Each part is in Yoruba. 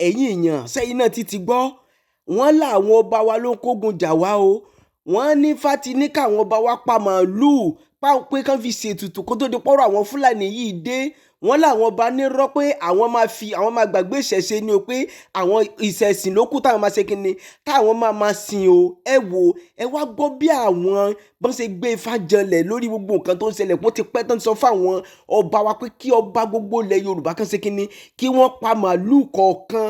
ẹ̀yin èèyàn sẹ́yìn náà ti gbọ́ wọ́n láwọn ọba wa ló ń kógun jà wá o wọ́n ní fati ní káwọn ọba wa pa màálùú pé kán fi ṣètùtù kó tó di pọ́rọ̀ àwọn fúlàní yìí dé wọ́n láwọn ọba nírọ́ pé àwọn máa gbàgbé ìṣẹ̀ṣe ni o pé àwọn ìṣẹ̀sìn ló kù táwọn máa ṣe kíni táwọn máa sìn o ẹ wò ẹ wá gbọ́ bí àwọn bọ́n ṣe gbé Ifá janlẹ̀ lórí gbogbo nǹkan tó ń ṣẹlẹ̀ kó ti pẹ́ tán sọ fáwọn ọba wa pé kí ọba gbogbo ilẹ̀ Yorùbá kan ṣe kíni kí wọ́n pa màálùú kọ̀ọ̀kan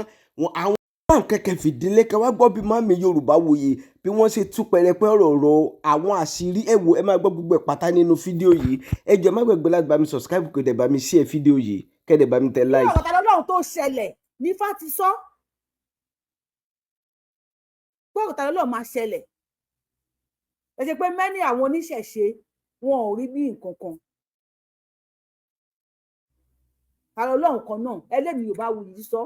àwọn báwọn kẹ̀kẹ́ fìdílé kẹ wá gbọ́ bí màmí Yorùbá wòye bí wọ́n ṣe tú pẹrẹpẹ ọ̀rọ̀ àwọn àṣírí ẹ wò ẹ máa gbọ́ gbogbo ẹ̀ pátá nínú fídíò yìí ẹ jọ̀ọ́ má gbàgbé láti bá mi subscribe kó dẹ̀ bá mi share fídíò yìí kẹ́ dẹ̀ bá mi tẹ like. ọ̀tá lọ́lọ́run tó ṣẹlẹ̀ ní Ifá ti sọ pé ọ̀tá lọ́lọ́run máa ṣẹlẹ̀ ẹ ṣe pé mẹ́ni àwọn oníṣẹ̀ṣe wọn ò rí bí nǹkan kan ọ̀tá lọ́lọ́run kan náà ẹlẹ́mìí Yorùbá wuyì sọ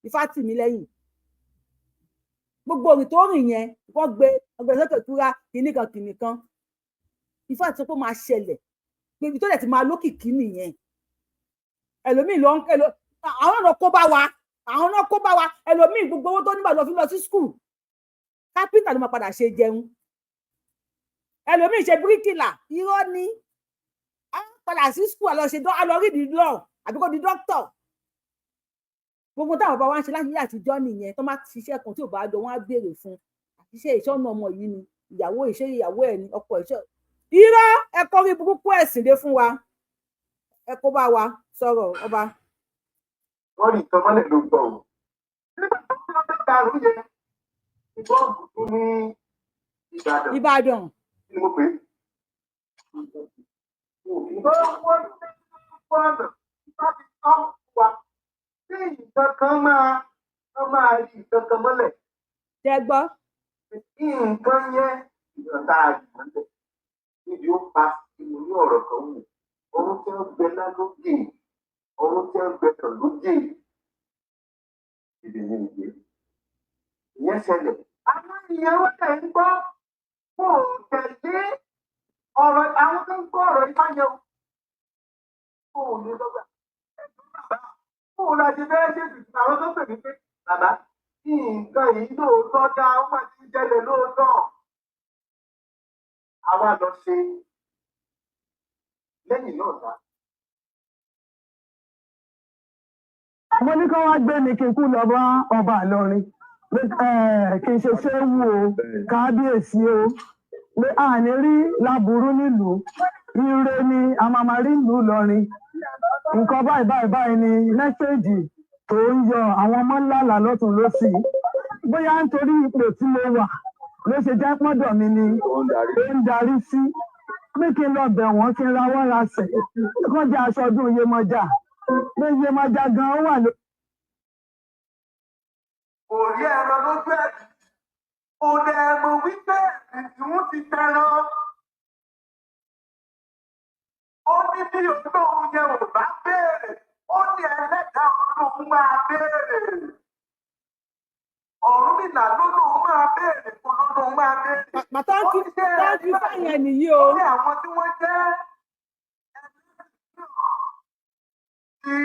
Ifá tì mí lẹ́yìn gbogbo òrìn tó rìn yẹn wọ́n gbé ọgbẹ̀sọ́kẹ̀ túra kìnnìkan Ifá ti sọ pé máa ṣẹlẹ̀ pé ibi tó dẹ̀ ti máa lókìkí nìyẹn ẹlòmíì ló ń àwọn náà kó bá wa ẹlòmíì gbogbo owó tó nígbà lọ fi lọ sí skul kápẹ́ńtà ló máa padà ṣe jẹun ẹlòmíì ṣe bíríkìlà irọ́ ni á padà sí skul àlọ́ rí di lọ àbí kó di dókítọ̀ gbogbo táwọn bá wá ń ṣe láti àtijọ́ nìyẹn tó máa ṣiṣẹ́ kan tí ò bá jọ wọ́n á béèrè fún àṣìṣe ìṣọ́nà ọmọ yìí ni ìyàwó ẹ̀ ni ọkọ ìṣọ́ irọ́ ẹ kọ́ rí burúkú ẹ̀sìn dé fún wa ẹ kó bá wa sọ̀rọ̀ ọba. wọ́n rí nǹkan mọ́lẹ̀ ló gbọ́ o nígbà tó ń lọ bẹ́ẹ̀ ta àrùn yẹn ìbọ́ọ̀bù tó ní Ìbàdàn ni mo pè é. ìbọ́ọ̀bù tó ní Ìbàdàn wa tí nǹkan kan máa rí nǹkan kan mọ́lẹ̀. Ṣé gbọ́? Nǹkan yẹn ìyọ̀ntà àjùmọ̀lẹ̀ níbi ó pa ìmú ní ọ̀rọ̀ kan wù ọ̀run tí wọ́n gbẹ lálógè ọ̀run tí wọ́n gbẹ tàn lógè ìdílé ìgbé ìyẹn ṣẹlẹ̀. àwọn ìyàwó tẹ̀ ń gbọ́ kó o tẹ̀lé ọ̀rọ̀ àwọn tó ń gbọ́ ọ̀rọ̀ Ifá yẹn o kó o ní lọ́gbà. Fún la ṣe fẹ́ ṣe tuntun àwọn tó pè mí pé bàbá kí nǹkan yìí lóòótọ́ dá ó mà ti jẹlẹ̀ lóòótọ́. Àwa lọ ṣe lẹ́yìn náà dá. Mo ní kí wọ́n gbé mi kí n kú lọ bá ọba Ìlọrin kí n ṣe ṣéwù o kábíyèsí o pé àní rí láburú nílùú ire ni a máa rí ìlú Ìlọrin nǹkan báyìí ni mẹ́sẹ̀gì tó ń yọ àwọn ọmọ ńlá lọ́tún lọ́sì bóyá nítorí ipò tí mo wà ló ṣe jẹ́ pọ́dọ̀ mi ni ó ń darí sí pé kí n lọ bẹ̀ wọ́n kí n rawọ́ rasẹ̀ kí wọ́n jẹ́ aṣọ ọdún Yemọja pé Yemọja gan-an wà ló. Kò rí ẹran lójú ẹ̀ kò dẹ̀ mọ̀ wípé ìtìwọ́n ti tẹran. Ó ní bí olóhùn yẹn ò bá béèrè ó ní ẹlẹ́dàá olóhùn máa béèrè. Ọ̀rúnmìlà lólóhùn máa béèrè kó lólóhùn máa béèrè. Màtá kí fáyẹn nìyí o. Ó ní àwọn tí wọ́n jẹ́ tí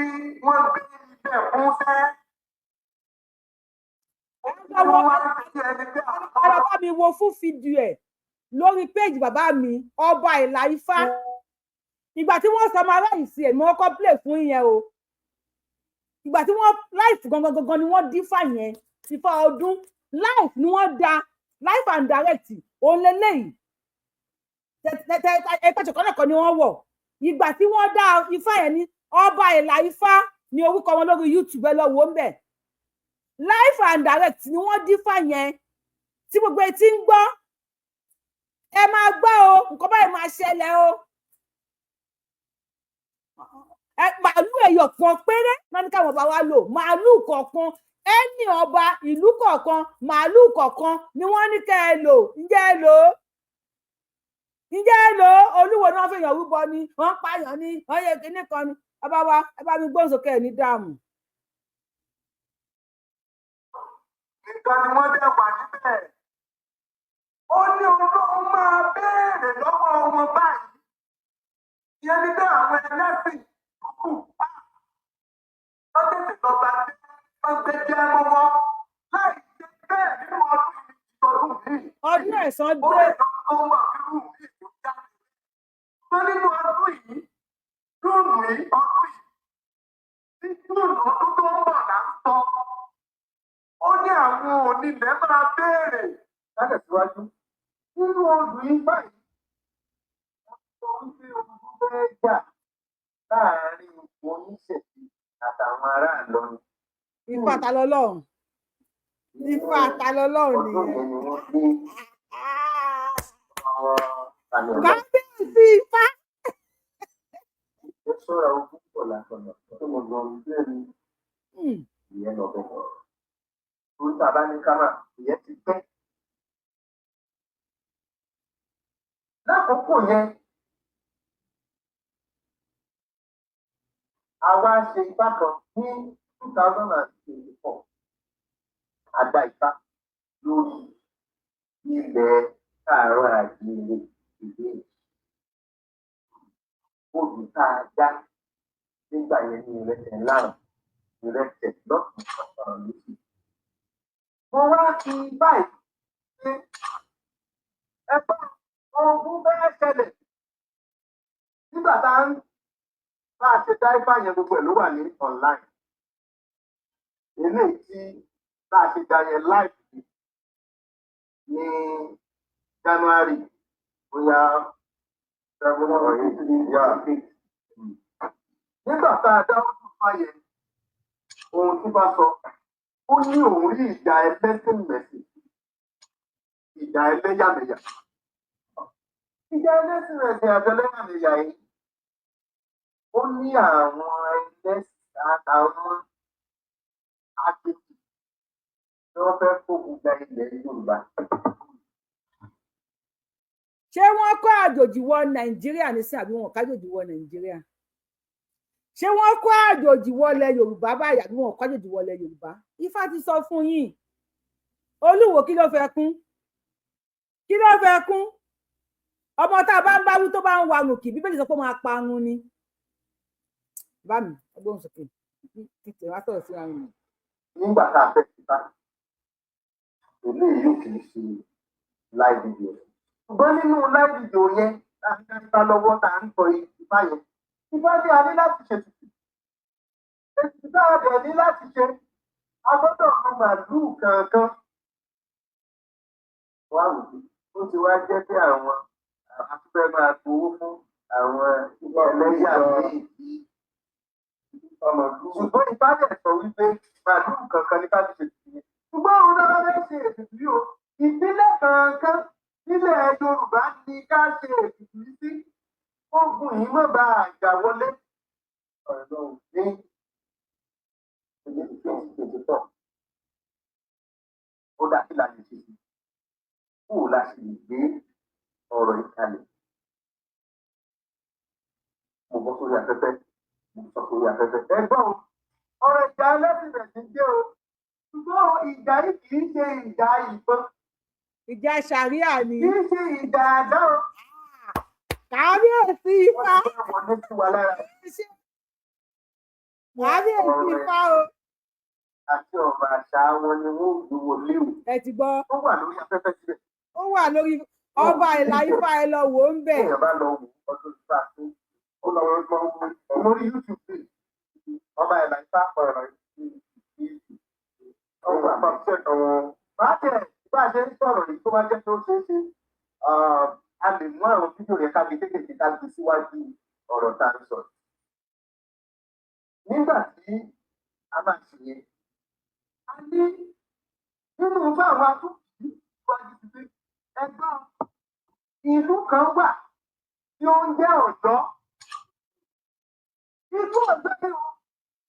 wọ́n gbé ibẹ̀ fún fẹ́. Ara bá mi wo fún fídíò ẹ̀ lórí péjì bàbá mi ọba ìlà Ifá. Ìgbà tí wọ́n sọ máa ráyìn sí ẹ̀ ni wọ́n kọ́ play fún yẹn o. Ìgbà tí wọ́n life gangan ni wọ́n dífá yẹn Ifá ọdún life ni wọ́n da life and direct òun lélẹ́yìí. Ẹ̀pẹ̀tẹ̀ kọ́nàkan ni wọ́n wọ̀. Ìgbà tí wọ́n dá Ifá yẹn ní ọba ìlà Ifá ni orúkọ wọn lórí YouTube ẹ lọ wò ń bẹ̀. Life and direct ni wọ́n dífá yẹn tí gbogbo etí ń gbọ́. Ẹ máa gbọ́ o nǹkan báyìí máa ṣẹlẹ̀ o. Màálù ẹyọ kan péré náà ní káwọn ọba wa lò màálù kọ̀ọ̀kan ẹni ọba ìlú kọ̀ọ̀kan màálù kọ̀ọ̀kan ni wọ́n ní kẹ́ ẹ lò ǹjẹ́ ẹ lò Olúwo náà fèèyàn rúbọ ni wọ́n pààyàn ni wọ́n yẹ kíní kan ni ọba wa ẹ bá mi gbóhùn sókè ní dààmú. Nǹkan ni wọ́n dẹ̀ wà níbẹ̀. Ó ní olóhùn máa béèrè lọ́wọ́ wọn báyìí. Ìyẹn ní bẹ́ẹ̀ àwọn ẹlẹ́sìn kù lọ́tẹ̀sẹ̀ lọ́ba dé wọ́n gbé jẹ́ lọ́wọ́ láì ṣe bẹ́ẹ̀ nínú ọdún yìí. Ọdún ẹ̀san Ó dé. lè lọ tó wà nínú ìlú jáde. Tó nínú ọdún yìí, Júùnù yìí, ọdún yìí, tí Júùnù ọdún tó ń bọ̀ là ń sọ. Ó ní àwọn onílẹ̀ máa béèrè látẹ̀síwájú. Nínú ọdún yìí báyìí, wọ́n sọ wípé ogun fẹ́ jà láàárín oníṣẹ̀ṣe àtàwọn ará Ìlọrin. Ifá ta lọ́lọ́run. Ifá ta lọ́lọ́run Ọdún nìyẹn. yẹn ni wọ́n gbé Kábíyèsí Ifá. ó ṣọ́ra ogun pọ̀ látọ̀nà tó mọ̀ gan bẹ́ẹ̀ ni ìyẹn lọ bẹ̀rẹ̀. Torí tá a bá ní kámà, ìyẹn ti pẹ́. Lákòókò yẹn, àwa ṣe ipá kan ní 2024. Àgbà ipá lórí ilẹ̀ káàárọ̀ àjíire ìdí odò tá a dá nígbà yẹn ní ìrẹsẹ̀ láàrùn ìrẹsẹ̀ lọ́sùn ọ̀sán lóṣù. Mo wá fi báyìí pé ẹgbẹ́ ogun bẹ́ẹ̀ ṣẹlẹ̀ nígbà tá a ń bá a ṣe dá Ifá yẹn gbogbo ẹ̀ ló wà ní online. Eléyìí tí bá a ṣe dá yẹn live ní January bóyá nígbà tá a dá ọdún Ifá yẹn ohun tí bá sọ ó ní òun rí ìjà ẹlẹ́sìn mẹ̀sìn ìjà ẹlẹ́yàmẹ̀yà. Ìjà ẹlẹ́sìn mẹ̀sìn àti ẹlẹ́yàmẹ̀yà yìí ó ní àwọn ẹlẹ́sìn àtàwọn àgbègbè tí wọ́n fẹ́ fòkun gba ilẹ̀ Yorùbá. Ṣé wọ́n kó àjòjì wọ Nàìjíríà nísìn àbí wọn kájòjì wọ Nàìjíríà? Ṣé wọ́n kó àjòjì wọlé Yorùbá báyìí àbí wọn kájòjì wọlé Yorùbá? Ifá ti sọ fún yín. Olúwo kí ló fẹ́ kún? Kí ló fẹ́ kún? Ọmọ tá a bá ń bá wí tó bá ń warùn kì Bíbélì sọ pé máa parun ni. Bá mi, ọgbọ́n sókè. Títẹ̀ wá sọ̀rọ̀ sí ara mi. Nígbà tá a fẹ́ ti bá eléyìí yóò kì í ṣe live video. Ṣùgbọ́n nínú live video yẹn láti dá Ifá lọ́wọ́ tá à ń sọ Ifá yẹn. Ifá ní a ní láti ṣe tuntun. Èsì tá a bẹ̀ ní láti ṣe a gbọ́dọ̀ mọ màlúù kankan. Wá wò ó ti wá jẹ́ pé àwọn afẹ́fẹ́ máa gbowó fún àwọn ẹlẹ́yà méjì. Ṣùgbọ́n Ifá dẹ̀ sọ wípé màlúù kankan ní ká ti ṣe tuntun yẹn. Ṣùgbọ́n òun náà fẹ́ ṣe ètùtù yìí o. Ìpínlẹ̀ kankan nílẹ̀ Yorùbá ni ká ṣe ètùtù yìí sí. Ogun yìí má bá àjà wọlé. Ní ìdílé 2024. Ó dá sí láti ṣe sí. Kó o la ṣe gbé ọ̀rọ̀ ìkàlẹ̀. Mo bọ́ sórí afẹ́fẹ́. Mo sọ sórí afẹ́fẹ́. Ẹgbọ́n o, ọ̀rọ̀ ìjà ẹlẹ́sìn rẹ̀ ti jẹ́ o. Ṣùgbọ́n ìjà yìí kì í ṣe ìjà ìbọn. Ìjà ṣàríà ni. Kì í ṣe ìjà àdá o. Kábíyèsí Ifá. Wọ́n ti fẹ́ wọlé sí wa lára. Kábíyèsí Ifá o. Àti ọ̀rọ̀ àṣà wọn ni wọ́n gbé wọlé o. Ẹ ti gbọ́. Ó wà lórí afẹ́fẹ́ síbẹ̀. Ó wà lórí ọba ìlà Ifá ẹ lọ wò ó ń bẹ̀. Èèyàn bá lọ wò ọdún Ifá tó ó lọ wọ́n lórí YouTube page ọba ìlà Ifá ọ̀rọ̀ ọ̀rọ̀ àpapọ̀ àwọn. Bákẹ́ bá a ṣe ń sọ̀rọ̀ yìí tó bá jẹ́ tó ṣeé ṣe a lè mú àwọn fídíò yẹn ká fi kékeré ká gbé síwájú ọ̀rọ̀ tá a ń sọ̀rọ̀. Nígbà tí a máa ṣe yẹn, a ní nínú fún àwọn atúntì wájú ti pé ẹgbọ́n ìlú kan wà tí ó ń jẹ́ Ọ̀yọ́. Ìlú Ọ̀yọ́ ni wọn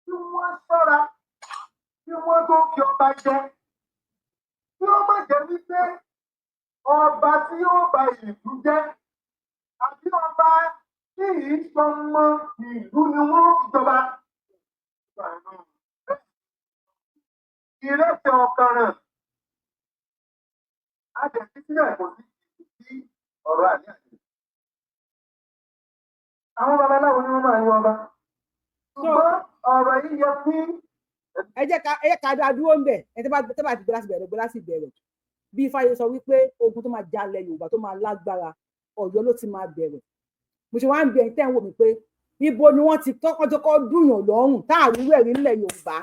tí wọ́n ṣọ́ra tí wọ́n tó fi ọba jẹ. Tí ó má jẹ́ wípé ọba tí ó ba ìlú jẹ́ àbí ọba tí kìí sọmọ ìlú ni wọ́n jọba. Ìrẹsì ọ̀kànràn a jẹ̀ sí sílẹ̀ kò sí ọ̀rọ̀ àníyàn. Àwọn babaláwo ni wọ́n máa yan ọba. Ṣùgbọ́n ọ̀rọ̀ yìí yẹ kí ẹ jẹ́ ká dá dúró ń bẹ̀ ẹ tẹ́ bá ti gbé láti bẹ̀rẹ̀ bí Ifáyé sọ wípé ogun tó máa jalẹ̀ Yorùbá tó máa lágbára Ọ̀yọ́ ló ti máa bẹ̀rẹ̀ mo ṣe wá ń bi ẹ̀yin tẹ́ ń wò mí pé ibo ni wọ́n ti kọ́kọ́ dùnyàn lọ́rùn táàrí rẹ̀ nílẹ̀ Yorùbá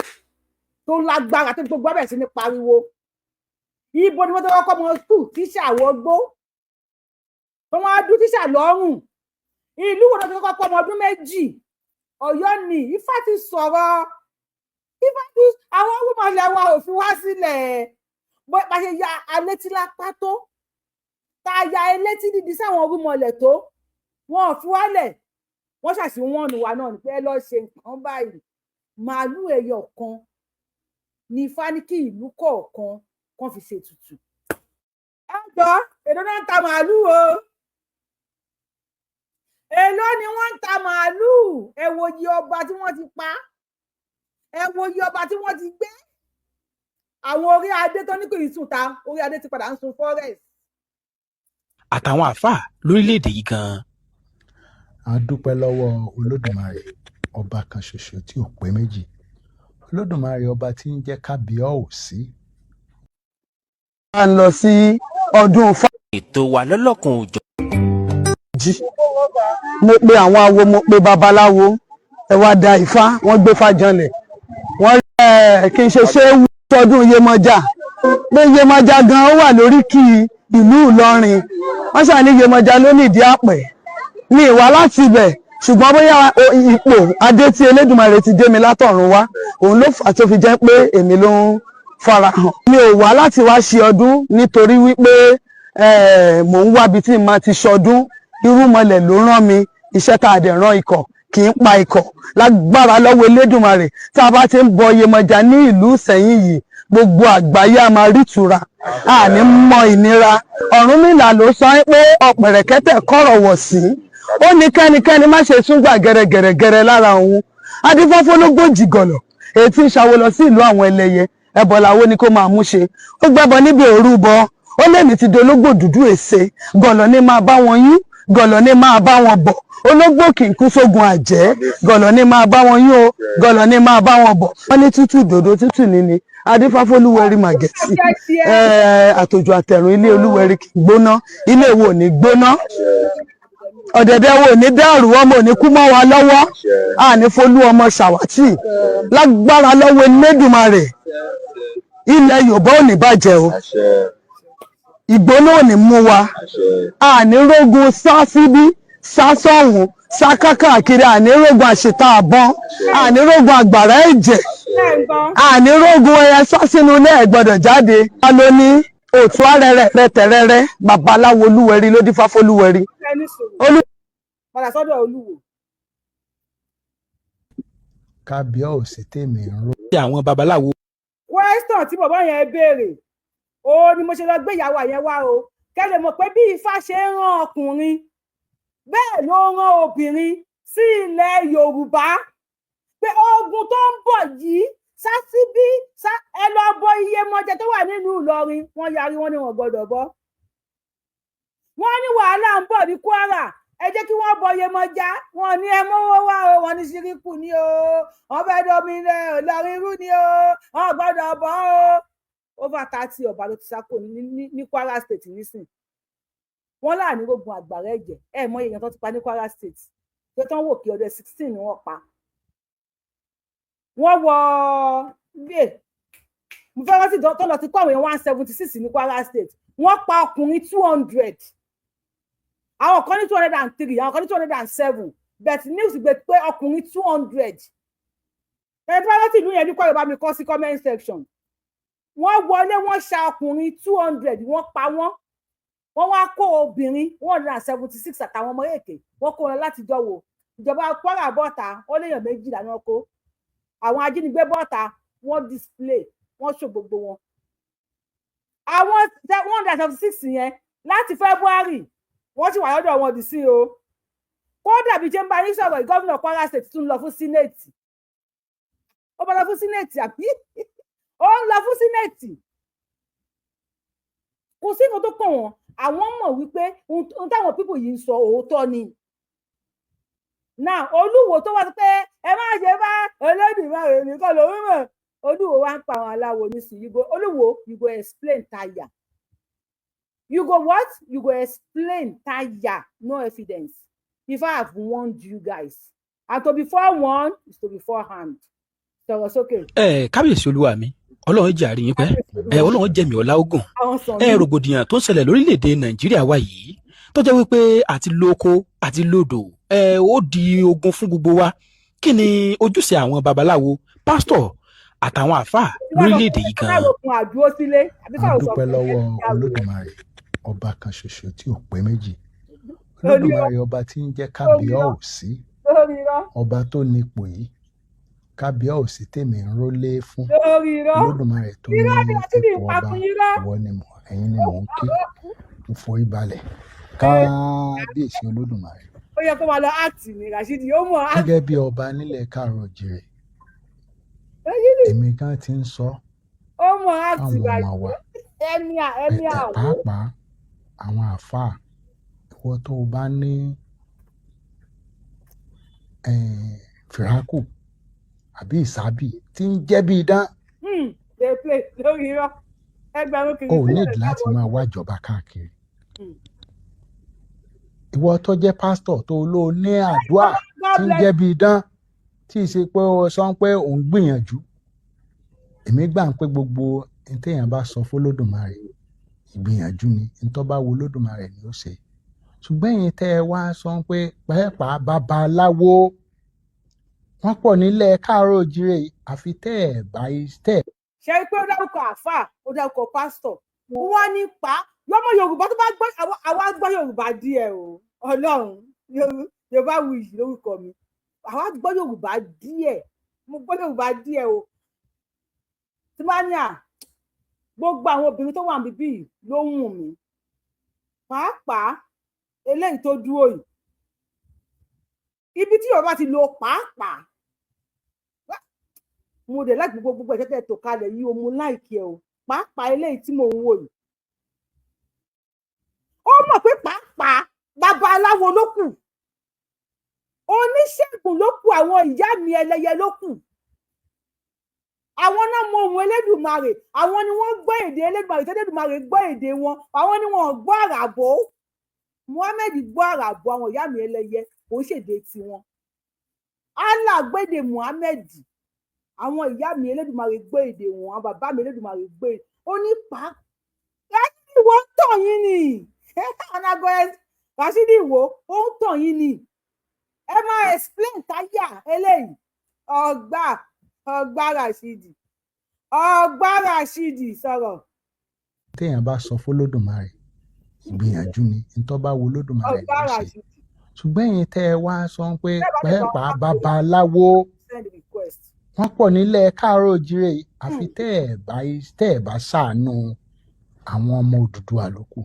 tó lágbára tó gbogbo abẹ̀ sí ní pariwo ibo ni wọ́n tó kọ́kọ́ mọ skul tíṣà wọgbó tó wọ́n á dún tíṣà lọ́rùn ìlú wo ló ti kọ́kọ́ ọmọ ọdún méjì Ọ̀yọ́ ni Ifá ti sọ̀rọ̀ Ifá ti àwọn olùmọ̀lẹ̀ wa ò fi wá sílẹ̀ bó bá ṣe ya alétí lápá tó tá a ya elétí dídí sáwọn olùmọ̀lẹ̀ tó wọn ò fi wálẹ̀ wọ́n ṣàṣì wọ́n nù wá náà ní pé ẹ lọ́ọ́ ṣe nǹkan báyìí màálù ẹyọ kan ní Ifá ní kí ìlú kọ̀ọ̀kan kan fi ṣètùtù ẹ jọ èdè náà ń ta màálù o èló ni wọ́n ń ta màálù ẹ wo iye ọba tí wọ́n ti pa ẹ wo iye ọba tí wọ́n ti gbé àwọn orí adé tó ní kò ní sùn ta orí adé ti padà ń sun forest. àtàwọn àáfàá lórílẹ̀‐èdè yìí gan-an. a dúpẹ́ lọ́wọ́ Olódùmarè ọba kan ṣoṣo tí ò pé méjì Olódùmarè ọba tí ń jẹ́ kábíyọ̀sí. a ń lọ sí ọdún ètò wa lọ́lọ́kan òjọ̀. mo pe àwọn awo mo pe babaláwo ẹ wá da Ifá wọ́n gbé fàjànlẹ̀ wọ́n kí n ṣe wú sọdún Yemọja pé Yemọja gan ó wà lórí kí ìlú Ìlọrin wọ́n ṣàní Yemọja ló nídìí àpẹ ní ìwà láti ibẹ̀ ṣùgbọ́n bóyá ipò adé tí Elédùmarè ti dé mi látọ̀run wá òun ló fà tó fi jẹ́ pé èmi ló ń farahàn mi ò wá láti wá ṣe ọdún nítorí wípé mò ń wábi tí màá ti ṣọdún irúnmọlẹ̀ ló rán mi iṣẹ́ tá a dẹ̀ rán ikọ̀ kì í pa ikọ̀ lágbára lọ́wọ́ Elédùmarè tá a bá ti ń bọ Yemọja ní ìlú Ìṣẹ̀yìn yìí gbogbo àgbáyé a máa rítura àní mọ ìnira Ọ̀rúnmìlà ló sọ pé ọ̀pẹ̀rẹ̀kẹ́tẹ̀ kọ̀rọ̀ wọ̀ sí ó ní kẹ́nikẹ́ni má ṣe súngbà gẹ̀rẹ́gẹ̀rẹ́ lára òun adífọ́fọ́ ló gbòjì gọ̀lọ̀ èyí tí ń ṣàwó lọ sí ìlú àwọn ẹlẹ́yẹ ẹbọ làwo ni kó máa mú ṣe ó gbẹ́bọ níbi òrúbọ ó lèmi ti dológbò dúdú èsè gọ̀lọ̀ ní máa bá wọn yún gọ̀lọ̀ ní máa bá wọn bọ̀ ológbò kì í kú sógun àjẹ́ gọ̀lọ̀ ní máa bá wọn yún o gọ̀lọ̀ ní máa bá wọn bọ̀ wọ́n ní tútù dòdò tútù níní adífáfólúwẹ̀rí màgẹ̀tì àtòjò àtẹ̀rùn ilé olúwẹ̀rí kì í gbóná ilé wo ní gbóná ọ̀dẹ̀dẹ̀ wo ní dàrú ọmọ ò ní kú mọ́ wa lọ́wọ́ àní folú ọmọ ṣàwátì lágbára lọ́wọ́ Elédùmarè ilẹ̀ Yorùbá ò ní bàjẹ́ o ìgbóná ò ní mú wa àní rógun sá síbí sá sọ́hùn sá kákàkiri àní rógun àṣetá àbọ́n àní rógun àgbàrá ẹ̀jẹ̀ àní rógun ẹyẹ sá sínú ilé ẹ̀ gbọ́dọ̀ jáde a ló ní òtún arẹrẹ rẹtẹrẹrẹ babaláwo olúwẹrí ló dífá fólúwẹrí. padà sọ́dọ̀ Olúwo. kábíyọ̀sí tèmi ń rò. ṣé àwọn babaláwo. question tí bàbá yẹn béèrè ó ní mo ṣe lọ gbé ìyàwó yẹn wá o kẹ́lẹ́ mọ̀ pé bí Ifá ṣe ń rán ọkùnrin bẹ́ẹ̀ ló rán obìnrin sí ilẹ̀ Yorùbá pé ogun tó ń bọ̀ yìí sásíbí ẹ lọ bọ Iyemọja tó wà nínú Ìlọrin wọ́n yarí wọ́n ní wọ́n gbọ́dọ̀ bọ́ wọ́n ní wàhálà ń bọ̀ ní Kwara ẹ jẹ́ kí wọ́n bọ Iyemọja wọ́n ní ẹ mọ́wọ́ wá o wọ́n ní ṣíríkù ní o wọ́n fẹ́ domine Ìlọrin irú ní o wọ́n gbọ́dọ̀ bọ́ o over 30 ọba ló ti sáko ní Kwara State nísìn wọ́n láàánú gbogbo àgbàrá ẹ̀jẹ̀ ẹ mọ èèyàn tó ti pa ní Kwara State tó tán wò kí ọdẹ 16 ni wọ́n pa wọ́n wọ mo fẹ́ rántí tó lọ ti kọ́ àwọn èèyàn 176 ní Kwara State wọ́n pa ọkùnrin 200 àwọn kan ní 203 àwọn kan ní 207 but news gbé pé ọkùnrin 200 ẹni tó bá rántí ìlú yẹn ní Kwara bá mi kọ sí comment section wọ́n wọlé wọ́n ṣa ọkùnrin 200 wọ́n pa wọ́n wá kó obìnrin 176 àtàwọn ọmọ èké wọ́n kó wọn láti jọ wò ìjọba Kwara bọ́ta ó léèyàn 2 lànà kó àwọn ajínigbé bọ́ta wọ́n display wọ́n ṣò gbogbo wọn àwọn 176 yẹn láti February wọ́n ti wà lọ́dọ̀ wọn dì sí o kódà bí jẹ́ ń bá yín sọ̀rọ̀ gómìnà Kwara State tún lọ fún Senate ó bá lọ fún Senate àbí ó ń lọ fún Senate kò sí nǹkan tó kàn wọ́n àwọn mọ̀ wípé ohun táwọn pípò yìí ń sọ òótọ́ ni náà Olúwo tó wá sí pé ẹ má ṣe bá Olódùmarè nìkan lòún mọ̀ Olúwo wá ń pa àwọn aláwo nísìnyí. Olúwo, you go explain tire. You go what? You go explain tire. No evidence. If I have warned you guys. And to be forewarned is to be forehand. Sọ̀rọ̀ sókè. Kábíyèsí olúwa mi ọlọ́run jẹ́ àríyìn pẹ́ ọlọ́run jẹ́mi ọlá ogun Àwọn sàn mí. rògbòdìyàn tó ń ṣẹlẹ̀ lórílẹ̀‐èdè nàìjíríà wa yìí tó jẹ́ wípé àti lóko àti lódò ó di ogun fún gbogbo wa kí ni ojúṣe àwọn babaláwo pásítọ̀ àtàwọn àáfàá lórílẹ̀‐èdè yìí gan-an. a dúpẹ́ lọ́wọ́ olódùmarè ọba kan ṣoṣo tí ò pé méjì olódùmarè ọba tí ń jẹ́ kábíyọ̀sí ọba tó nípò yìí kábíyọ̀sí tèmi ń rólé fún olódùmarè tó ní ipò ọba ìwọ ni ẹ̀yin ni mò ń kí mo forí balẹ̀ kábíyèsí olódùmarè. Ó yẹ kó máa lọ áàtì ní Rashidi ó mọ̀ áàtì. gẹ́gẹ́ bí ọba nílẹ̀ káàárọ̀ oòjíire èmi kan ti ń sọ àwọn ọmọ wa pàápàá àwọn àáfàá ìwọ tó o bá ní fìrákù àbí ìsábì tí ń jẹ́ bí idán o need láti máa wájọba káàkiri ìwọ tó jẹ́ pásítọ̀ tó ló ní àdúrà tí ń jẹ́ bí idán tí ì ṣe pé o sọ pé ò ń gbìyànjú èmi gbà ń pé gbogbo téèyàn bá sọ f'Olódùmarè ìgbìyànjú ni ntọ́ bá wo Olódùmarè ni ó ṣe ṣùgbọ́n ẹ̀yin tẹ́ ẹ wá sọ pé pàápàá babaláwo wọ́n pọ̀ nílẹ̀ káàárọ̀ oòjíire àfi tẹ́ ẹ̀ bá tẹ́ ẹ̀. ṣe é pé ó dárúkọ àáfàá ó dárúkọ pásítọ̀ wọ́n ní lọ́mọ Yorùbá tó bá gbọ́ àwa gbọ́ Yorùbá díẹ̀ o Ọlọ́run Yorùbáwùyí lórúkọ mi àwa gbọ́ Yorùbá díẹ̀ mo gbọ́ Yorùbá díẹ̀ o tí máa ní gbogbo àwọn obìnrin tó wà níbí ló wù mí pàápàá eléyìí tó dúró yìí ibi tí Yorùbá ti lo pàápàá mo dẹ̀ láti gbogbo ẹ̀ṣẹ̀ tó kalẹ̀ yìí o mo láìkí ẹ o pàápàá eléyìí tí mò ń wò yìí ó mọ̀ pé pàápàá babaláwo ló kù oníṣègùn ló kù àwọn ìyá mi ẹlẹ́yẹ ló kù àwọn náà mọ ohun Elédùmarè àwọn ni wọ́n gbọ́ èdè Elédùmarè tí Elédùmarè gbọ́ èdè wọn àwọn ni wọ́n gbọ́ àràbò Muhammed gbọ́ àràbò àwọn ìyá mi ẹlẹ́yẹ kò ń ṣèdè tiwọn Allah gbédè Muhammed àwọn ìyá mi Elédùmarè gbọ́ èdè wọn àwọn bàbá mi Elédùmarè gbọ́ èdè ó ní Rashidi ìwọ ń tàn yín ni Rashidi ìwọ ó ń tàn yín ni ẹ máa explain táyà eléyìí ọgbà Rashidi sọ̀rọ̀. téèyàn bá sọ f'Olódùmarè ìgbìyànjú ni ntọ́ bá wo Olódùmarè ló ṣe ṣùgbọ́n ẹ̀yin tẹ́ ẹ wá sọ pé pàápàá babaláwo wọ́n pọ̀ nílẹ̀ káàárọ̀ oòjíire àfi tẹ́ ẹ bá ṣàánú àwọn ọmọ Odùduwà ló kù.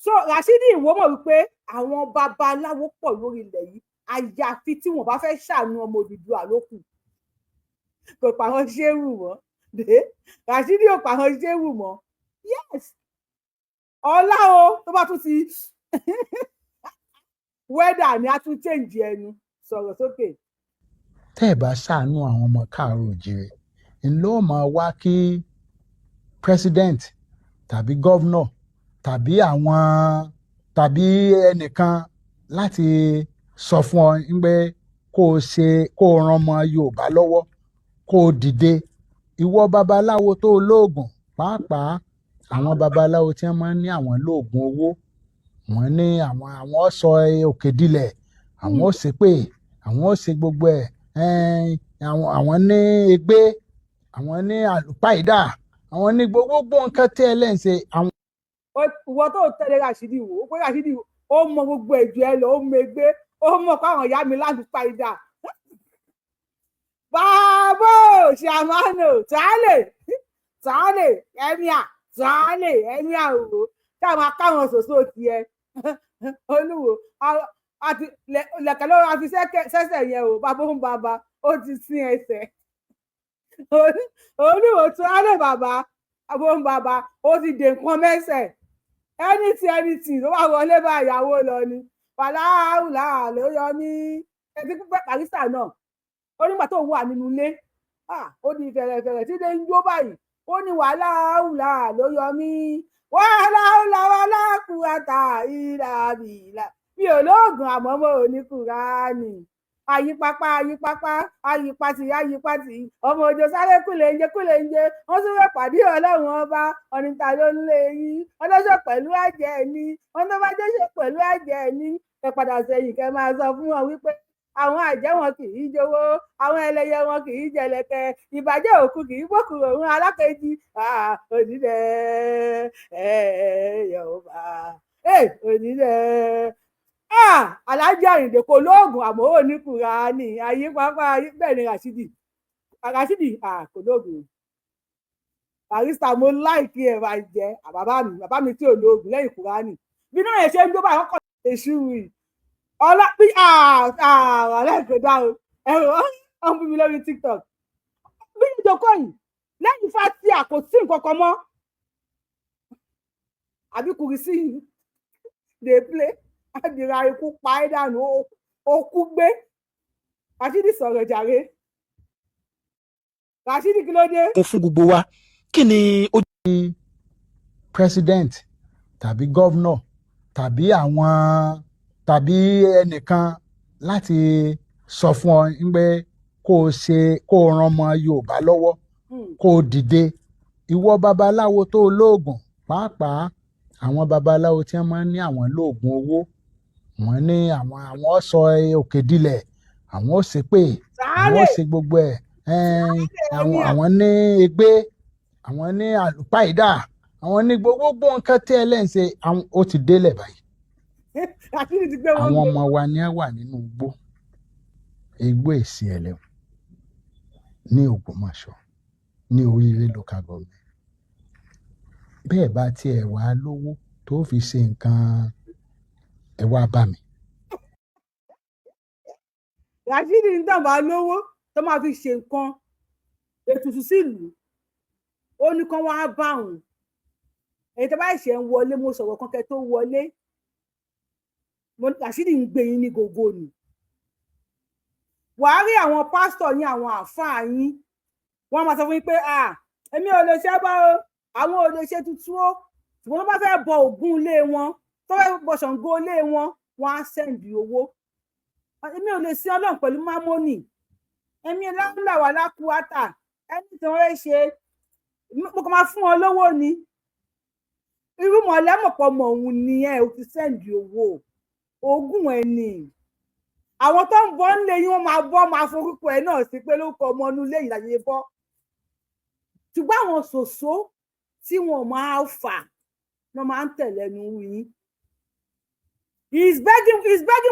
so Rashidi ìwọ mọ̀ wípé àwọn babaláwo pọ̀ lórí ilẹ̀ yìí àyàfi tí wọ́n bá fẹ́ ṣàánú ọmọ Odùduwà ló kù kò pa àwọn ṣéwù mọ́ Rashidi ò pa àwọn ṣéwù mọ́ yes ọlá o tó bá tún ti wẹ́dà ni a tún change ẹnu sọ̀rọ̀ sókè. tẹ́ ẹ̀ bá ṣàánú àwọn ọmọ káàárọ̀ oòjíire ńlọ máa wá kí president tàbí governor tàbí ẹnìkan láti sọ fún ọ pé kó o ran ọmọ Yorùbá lọ́wọ́ kó o dìde ìwọ babaláwo tó lóògùn pàápàá àwọn babaláwo tí wọ́n máa ń ní àwọn lóògùn owó wọ́n ní àwọn sọ òkè dilẹ̀ àwọn ò ṣépè àwọn ò ṣe gbogbo ẹ̀ àwọn ní ègbé àwọn ní àlùpàídà àwọn ní gbogbo nǹkan tí ẹ lẹ́yìn ṣe. ìwọ tó tẹ̀lé Rashidi wò ó pé Rashidi ó mọ gbogbo ẹ̀jọ̀ ẹ lọ ó mọ ègbé ó mọ káwọn ìyá mi lálùpàídà bàbá ṣàmánù tàálè ẹ̀míà òwò káwọn akáwọn ṣoṣo tiẹ̀ Olúwo àti lẹ̀kẹ̀ ló ra fi sẹ́sẹ̀ yẹn o bàbá ń bàbá ó ti sín ẹsẹ̀ Olúwo tàálè bàbá ń bàbá ó ti dè nǹkan mẹ́sẹ̀ anything ló wà wọlé bá ìyàwó lọ ni fàlàhùlà ló yọ ní ẹbí pípẹ́ Barrister náà ó nígbà tó wà nínú ilé ó ní fẹ̀rẹ̀fẹ̀rẹ̀ tí lè ń jó báyìí ó ní wàhálà àwùlà ló yọ mí wàhálà àwùlà wàhálà kùràtà ìlàbìlà mi ò lóògùn àmọ́ mo ò ní Kùránì ayípápá ayípatì ọmọ òjò sáré kúlẹ̀ńjẹ wọ́n tún fẹ́ pàdé Ọlọ́run ọba ọ̀nìta ló ń lé yín ọlọ́ṣọ́ pẹ̀lú ẹ̀jẹ̀ ni wọ́n tó bá jẹ́ṣẹ́ pẹ̀lú ẹ̀jẹ̀ ni ẹ padà sẹ́yìn kẹ́ máa sọ fún wọn wípé àwọn àjẹ́ wọn kì í jowó àwọn ẹlẹ́yẹ wọn kì í jẹlẹkẹ ìbàjẹ́ òkú kì í bókùrò òun alákejì òdìdẹ Yorùbá òdìdẹ Aláàjì Àyìndé kò lóògùn àmọ́ ò ní Kùránì ayípápá bẹ́ẹ̀ ni Ràṣídì kò lóògùn Barrister mo láìkí ẹ̀ máa jẹ́ bàbá mi tí ò lóògùn lẹ́yìn Kùránì bí náà ẹ̀ ṣe ń gbé báyìí wọ́n kọ́ èṣù rì ọlọ́pí ọ̀rẹ́kọ̀dá ẹ̀rọ ọ̀n fún mi lórí TikTok bí ìjókòó yìí lẹ́yìn Fatia kò sí nǹkan kan mọ́ àbí kùrìsì dey play àdìrà ikú pa ẹ́ dànù okú gbé Ràṣídì sọ̀rọ̀ jàre Ràṣídì kí ló dé. fún gbogbo wa kí ni president tàbí governor tàbí àwọn tàbí ẹnìkan láti sọ fún ọ pé kó o ran ọmọ Yorùbá lọ́wọ́ kó o dìde ìwọ babaláwo tó lóògùn pàápàá àwọn babaláwo tí wọ́n máa ń ní àwọn lóògùn owó wọ́n ní àwọn sọ òkè dilẹ̀ àwọn ò ṣépè àwọn ò ṣe gbogbo ẹ̀ àwọn ní egbé àwọn ní àlùpàídà àwọn ní gbogbo nǹkan tí ẹlẹ́ǹṣe ó ti délẹ̀ báyìí àwọn ọmọ wa ni ẹ wà nínú igbó èsì ẹlẹ́wọ̀n ní Ògbómọ̀ṣọ́ ní Oríire local government bẹ́ẹ̀ bá tiẹ̀ wá lówó tó fi ṣe nǹkan ẹ wá bá mi. Ràṣídì ń dàgbà lówó tó máa fi ṣe nǹkan ètùtù sílùú ó ní kán wá bá òun èyí tó bá ṣe ń wọlé mo sọ̀rọ̀ kan kẹ́ tó wọlé Ràṣídì ń gbé yín ní gògó ni wàá rí àwọn pásítọ̀ yín àwọn àáfàá yín wọ́n máa sọ fún yín pé èmi ò lè ṣe bá o àwọn ò lè ṣe tuntun o ṣùgbọ́n wọ́n bá fẹ́ bọ Ògún ilé wọn tó fẹ́ bọ Ṣàngó ilé wọn wọ́n á sẹ́ǹdì owó èmi ò lè sin Ọlọ́run pẹ̀lú mámọ́nì èmi láńlá wà lákùúátà ẹni tí wọ́n fẹ́ ṣe mo kàn máa fún wọn lówó ni irú mọ̀lẹ́mọ̀pọ̀ mọ̀ òun nìyẹn ò ti sẹ́ǹdì owó ogún ẹni àwọn tó ń bọ́ nílé yín wọ́n máa bọ́ máa forúkọ ẹ̀ náà sí pé lórúkọ ọmọ inú ilé ìlàyé bọ́ ṣùgbọ́n àwọn ṣòṣó tí wọ́n máa fà wọ́n máa ń tẹ̀lé ẹnu yín he is begging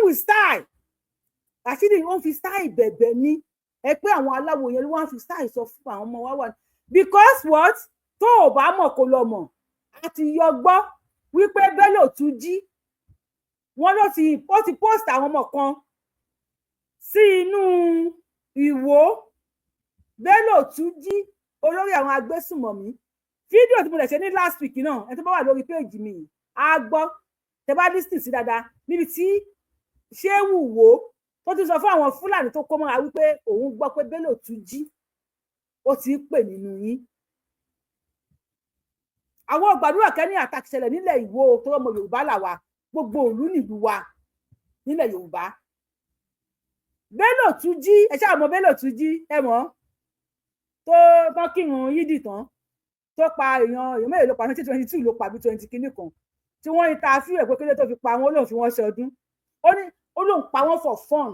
with style Ràṣídì ó ń fi style bẹ̀bẹ̀ ní ẹ pé àwọn aláwo yẹn ló wá ń fi style sọ fún àwọn ọmọ wa wà because what tó o bá mọ̀ kó lọ mọ̀ a ti yọ gbọ́ wípé Bello Túnjí wọ́n ló ti post àwọn ọmọ kan sí inú Ìwó Bello Túnjí olórí àwọn agbésùmọ̀mí fídíò tí mo lè ṣe ní last week náà ẹni tó bá wà lórí péèjì mi á gbọ́ tẹ bá lísìn sí dáadáa níbi tí Ṣéwù Wò tó ti sọ fún àwọn Fúlàní tó kó mọ́ra wípé òun gbọ́ pé Bello Túnjí ó ti ń pè nínú yín àwọn ògbàdúrà kẹ́ni àtàkì ṣẹlẹ̀ nílẹ̀ Ìwó tó ọmọ Yorùbá làwà gbogbo ìlú nílùú wa nílẹ̀ Yorùbá Bello Túnjí ẹ ṣáà mọ̀ Bello Túnjí ẹ mọ̀ tó tán kírun yídì tán tó pa èèyàn mẹ́rin ló pa 2022 ló pa bí 20 kinní kan tí wọ́n ń ta fíìmù ẹ̀ pé kílé tó fi pa wọn olóhùn fi wọ́n ṣe ọdún ó lóun pa wọ́n for fun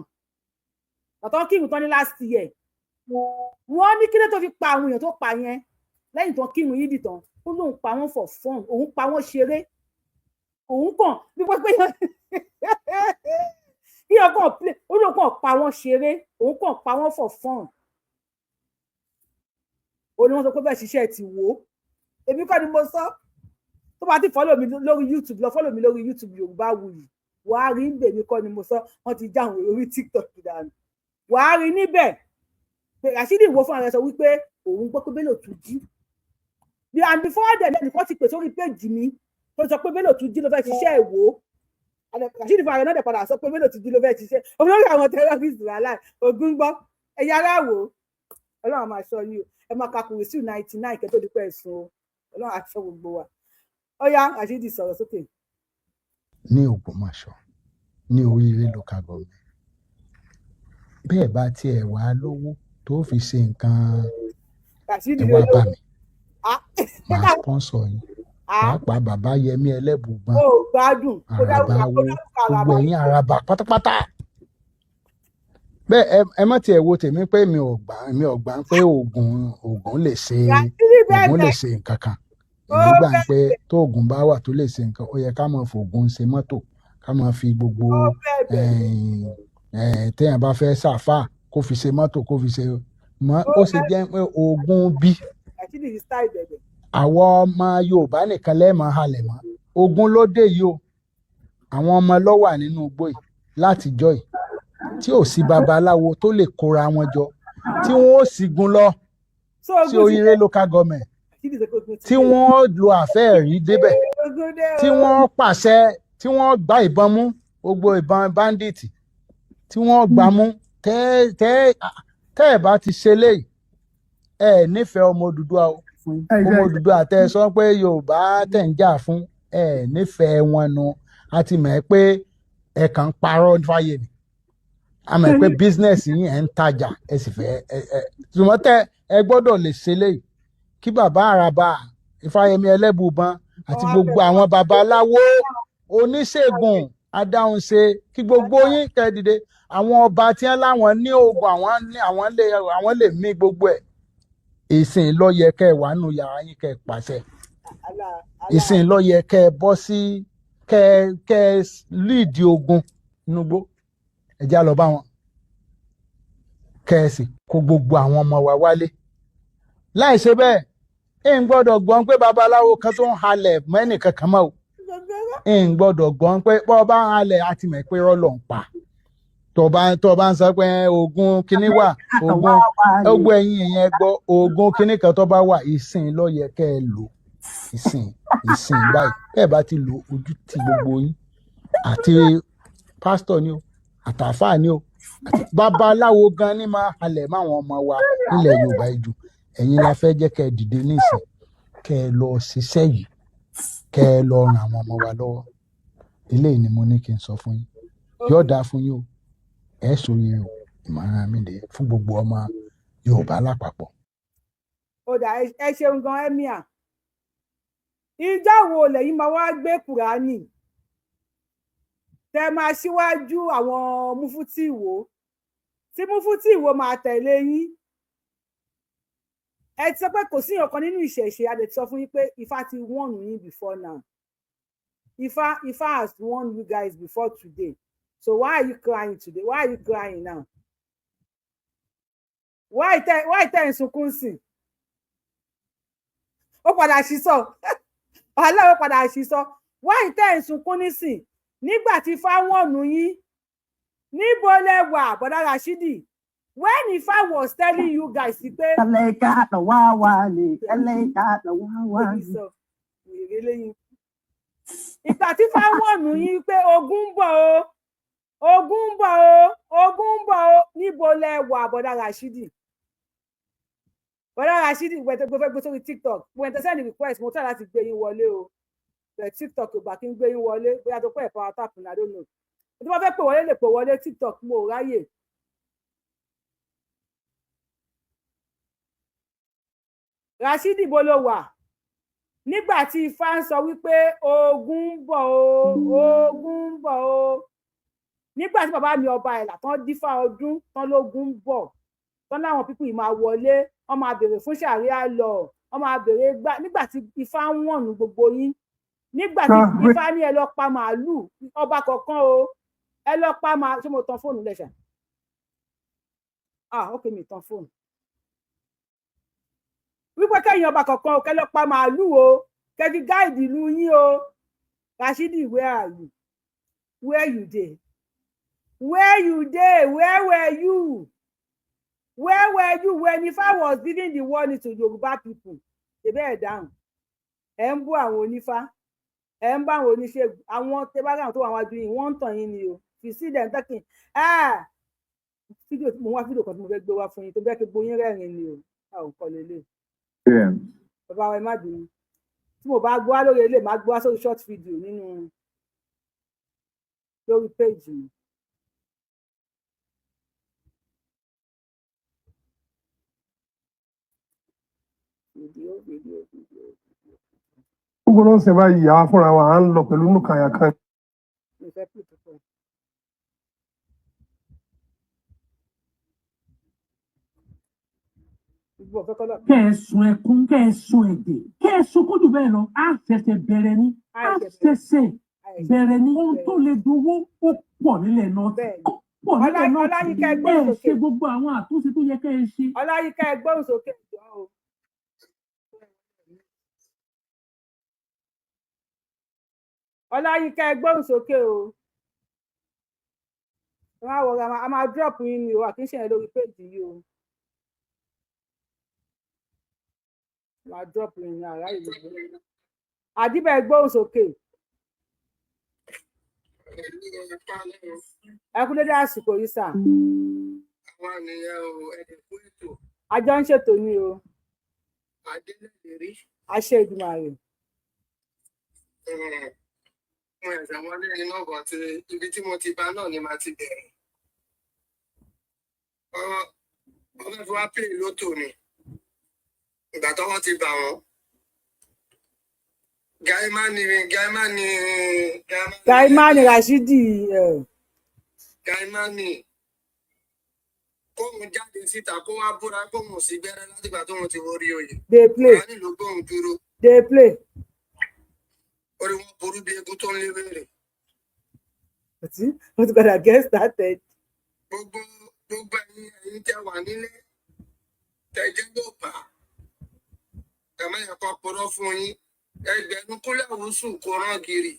tàtọ́ kírun tán ní last year wọ́n ní kílé tó fi pa àwọn èèyàn tó pa yẹn lẹ́yìn tán kírun yídì tán ó lóun pa wọ́n for fun òun pa wọ́n ṣeré òun kàn bí wọ́n pé kí ọkàn play ó lóun kàn pa wọ́n ṣeré òun kàn pa wọ́n for fun ó ní wọ́n sọ pé bẹ́ẹ̀ ṣiṣẹ́ ti wò ó èmi kọ́ ni mo sọ tó bá ti follow mi lórí YouTube lọ follow mi lórí YouTube Yorùbáwùyí wàá rí níbẹ̀ èmi kọ́ ni mo sọ wọ́n ti já àwọn orí TikTok dànù wàá rí níbẹ̀ pé Ràṣídì Ìwó fún ara sọ wípé òun gbọ́ pé Bello Túnjí and before that ẹnìkan ti pè sórí péjì mi tó sọ pé Bello Túnjí ló fẹ́ ṣiṣẹ́ Ìwó Ràṣídì fún ara náà dẹ̀ padà sọ pé Bello Túnjí ló fẹ́ ṣiṣẹ́ olórí àwọn terrorist wà láì ogun gbọ́ ẹ̀yà ara wò Ọlọ́run máa ṣọ́ yín o ẹ máa ka kùrìsì 99 kẹ́ tó di pẹ́ sùn o Ọlọ́run á ṣọ́ gbogbo wa ó yá Rashidi sọ̀rọ̀ sókè. ní Ògbómọ̀ṣọ́ ní Oríire local government bẹ́ẹ̀ bá tiẹ̀ wá lówó tó fi ṣe nǹkan Rashidi ẹ ló wá lówó. bá mi màá sponsor yín pàápàá bàbá Yẹmí Ẹlẹ́bùúbọn ó gbádùn kó àràbà dárúkọ wo gbogbo ẹ̀yin àràbà pátápátá bẹ́ẹ̀ ẹ má tiẹ̀ wo tèmi pé mi ò gbà pé oògùn lè ṣe nǹkan kan èmi gbà pé tó oògùn bá wà tó lè ṣe nǹkan ó yẹ ká máa fògùn ṣe mọ́tò ká máa fi gbogbo téèyàn bá fẹ́ ṣàfà kó fi ṣe mọ́tò kó fi ṣe ó sì jẹ́ pé oògùn bí àwọn ọmọ Yorùbá nìkan lẹ́ẹ̀mọ́ halẹ̀ mọ́ ogun ló dé yìí o àwọn ọmọ ló wà nínú igbó yìí látijọ́ yìí tí ò sí babaláwo tó lè kóra wọn jọ tí wọ́n ó sì gun lọ sí Oríire local government tí wọ́n lo àfẹ́ẹ̀rí débẹ̀ tí wọ́n pàṣẹ tí wọ́n gba ìbọn mú gbogbo ìbọn bandit tí wọ́n gbà mú tẹ́ ẹ̀ bá ti ṣe léyìí ẹ̀ nífẹ̀ẹ́ ọmọ Odùduwà o ọmọ Odùduwà tẹ́ ẹ sọ pé Yorùbá tẹ̀ ń jà fún ẹ̀ nífẹ̀ẹ́ wọn nu a ti mọ̀ ẹ́ pé ẹ̀ kàn ń parọ́ fáyé ni a mọ̀ ẹ́ pé business yín ẹ̀ ń tajà ẹ̀ sì fẹ́ ṣùgbọ́n tẹ́ ẹ gbọ́dọ̀ lè ṣe léyìí kí bàbá àràbà Ifáyẹmí Ẹlẹ́bùúbọn àti gbogbo àwọn babaláwo oníṣègùn adáhunṣe kí gbogbo yín kẹ́ dìde àwọn ọba tí wọ́n láwọn ní oògùn àwọn lè mí gbogbo ẹ̀ ìsìn ló yẹ kẹ́ ẹ wà nù yàrá yín kẹ́ ẹ pàṣẹ ìsìn ló yẹ kẹ́ ẹ bọ́ sí kẹ́ ẹ líìdì ogun nugbó ẹ já lọ bá wọn kẹ́ ẹ sì kó gbogbo àwọn ọmọ wa wálé láì ṣe bẹ́ẹ̀ ń gbọ́dọ̀ gbọ́n pé babaláwo kan tó ń halẹ̀ mẹ́nì kankan mọ́ o ń gbọ́dọ̀ gbọ́n pé bọ́ bá ń halẹ̀ àti mọ̀ pé rọ́lọ̀ ń pa tó bá ń sọ pé oògùn kínní wà oògùn ẹ̀yìn ìyẹn gbọ́ oògùn kínní kan tó bá wà ìsìn ló yẹ kẹ́ ẹ lò ìsìn báyìí bẹ́ẹ̀ bá ti lò ojú ti gbogbo yín àti pásítọ̀ ni o àtàfáà ni o àti babaláwo gan ni máa halẹ̀ máwọn ọmọ wa nílẹ̀ Yorùbá ìjù ẹ̀yin la fẹ́ jẹ́ kẹ́ ẹ dìde nísìn kẹ́ ẹ lọ ṣiṣẹ́ yìí kẹ́ ẹ lọ ràn àwọn ọmọ wa lọ́wọ́ eléyìí ni mo ní kí n sọ fún yín yóò dáa fún yín o ẹ sòye o ìmọ̀ràn mi lè fún gbogbo ọmọ Yorùbá lápapọ̀. ó dà ẹ ṣeun gan Emir ìjọ wo lẹ́yìn máa wá gbé Kùránì tẹ máa ṣíwájú àwọn Mufti Ìwó tí Mufti Ìwó máa tẹ̀lé yín ẹ ti sọ pé kò sí ọ̀kan nínú ìṣẹ̀ṣe a lè sọ fún yín pé Ifá ti warn yín before now Ifá has warned you guys before today so why are you crying today why are you crying now why tẹ́ ń sunkún sí ó padà sí sọ wàhálà ó padà sí sọ why tẹ́ ń sunkún nísìn nígbà tí Ifá warn yín níbo lẹ wà bọ́dá Rashidi when Ifá was telling you guys pé ìgbà tí Ifá warn yín pé ogun ń bọ̀ o níbo lẹ wà bọ́dá Rashidi gbé sórí TikTok mo ẹ̀ tẹ́sẹ̀ ní request mo try láti gbé yín wọlé o bẹ́ẹ̀ TikTok ò gbà kí n gbé yín wọlé bóyá tó pẹ́ power tap ní I don't know tí wọ́n fẹ́ pè wọlé lè pè wọlé TikTok mo ò ráyè. Rashidi bó ló wà nígbà tí Ifá ń sọ wípé ogun ń bọ̀ o nígbà tí bàbá mi ọba ẹ̀là tán dífá ọdún tán lógun ń bọ̀ tán láwọn pípù yìí máa wọlé wọ́n máa béèrè fún ṣàríà lọ wọ́n máa béèrè gbà nígbà tí Ifá ń wọ̀nù gbogbo yín nígbà tí Ifá ní ẹ lọ pa màálù ọba kọ̀ọ̀kan o ẹ lọ pa màálù ṣé mo tan fóònù lẹ́sà ok mi tan fóònù wípé kẹ́yìn ọba kọ̀ọ̀kan o kẹ́ lọ pa màálù o kẹ́ fi gáìdì ìlú yín o Rashidi where are you where you dey where you dey where were you when Ifá was giving the warning to Yoruba people ṣebí ẹ̀ dáhùn ẹ̀ ń bú àwọn onífá ẹ̀ ń bá àwọn oníṣègùn àwọn tẹ́báràn tó wà wájú yìí wọ́n ń tàn yín ni o you see them talking fídíò mo wá fídíò kan tí mo fẹ́ gbé wá fún yín tó bẹ́ẹ̀ kí gbóyún rẹ́rìn ni o a ò kọ́ lélẹ̀. bàbá wa ẹ má bínú tí mo bá gbọ́ wá lórí ilé má gbọ́ wá sórí short video nínú lórí péjì mi. fídíò. gbogbo ló ń ṣe báyìí àwa fúnra wa à ń lọ pẹ̀lú nùkàyà kan. kẹ́ ẹ sun ẹkún kẹ́ ẹ sun èdè kẹ́ ẹ sun kójú bẹ́ẹ̀ lọ á ṣẹ̀ṣẹ̀ bẹ̀rẹ̀ ni ohun tó lè dowó ó pọ̀ nílẹ̀ náà pọ̀ nílẹ̀ náà ẹ ṣe gbogbo àwọn àtúnṣe tó yẹ kẹ́ ẹ ṣe. Ọláyínká ẹ gbóhùn sókè jọ o. Ọláyínká ẹ gbóhùn sókè o. wọn á wọra a máa drop yín ni o àkínṣe yẹn lórí péjì yìí o. máa drop yín ní àrá ìlú. Àdìbẹ̀ ẹ gbóhùn sókè. Ẹ kú dédé àsìkò yìí sà. Àwọn ènìyàn ò ẹ̀dẹ̀kú ètò. Àjọ ń ṣètò ní o. Adélèdè rí. Àṣẹ Èdùmàrè. Mo ẹ̀sẹ̀ wọlé iná bọ̀ tí ibi tí mo ti bá náà ni màá ti bẹ̀rẹ̀. Ọmọ fi wá pè lótò ni. Ìgbà tọ́wọ́ ti bà wọ́n. Gaimani Rashidi. Gaimani. Kóhun jáde síta kó wá búra kóhun sí gbẹ́rẹ́ látìgbà tóhun ti wọrí oyè. Dey play. Wọ́n nílò gbóhun dúró. Dey play. Orí wọn burú bí egun tó ń lé wèrè. Mo ti padà get started. Gbogbo ẹ̀yin tẹ́ wà nílé tẹ́jẹ́ yóò bá. Ẹ̀mọ́ yẹn kọ́ purọ́ fún yín. Ẹgbẹ̀rún kúlẹ̀ wùsù kò rán gírì.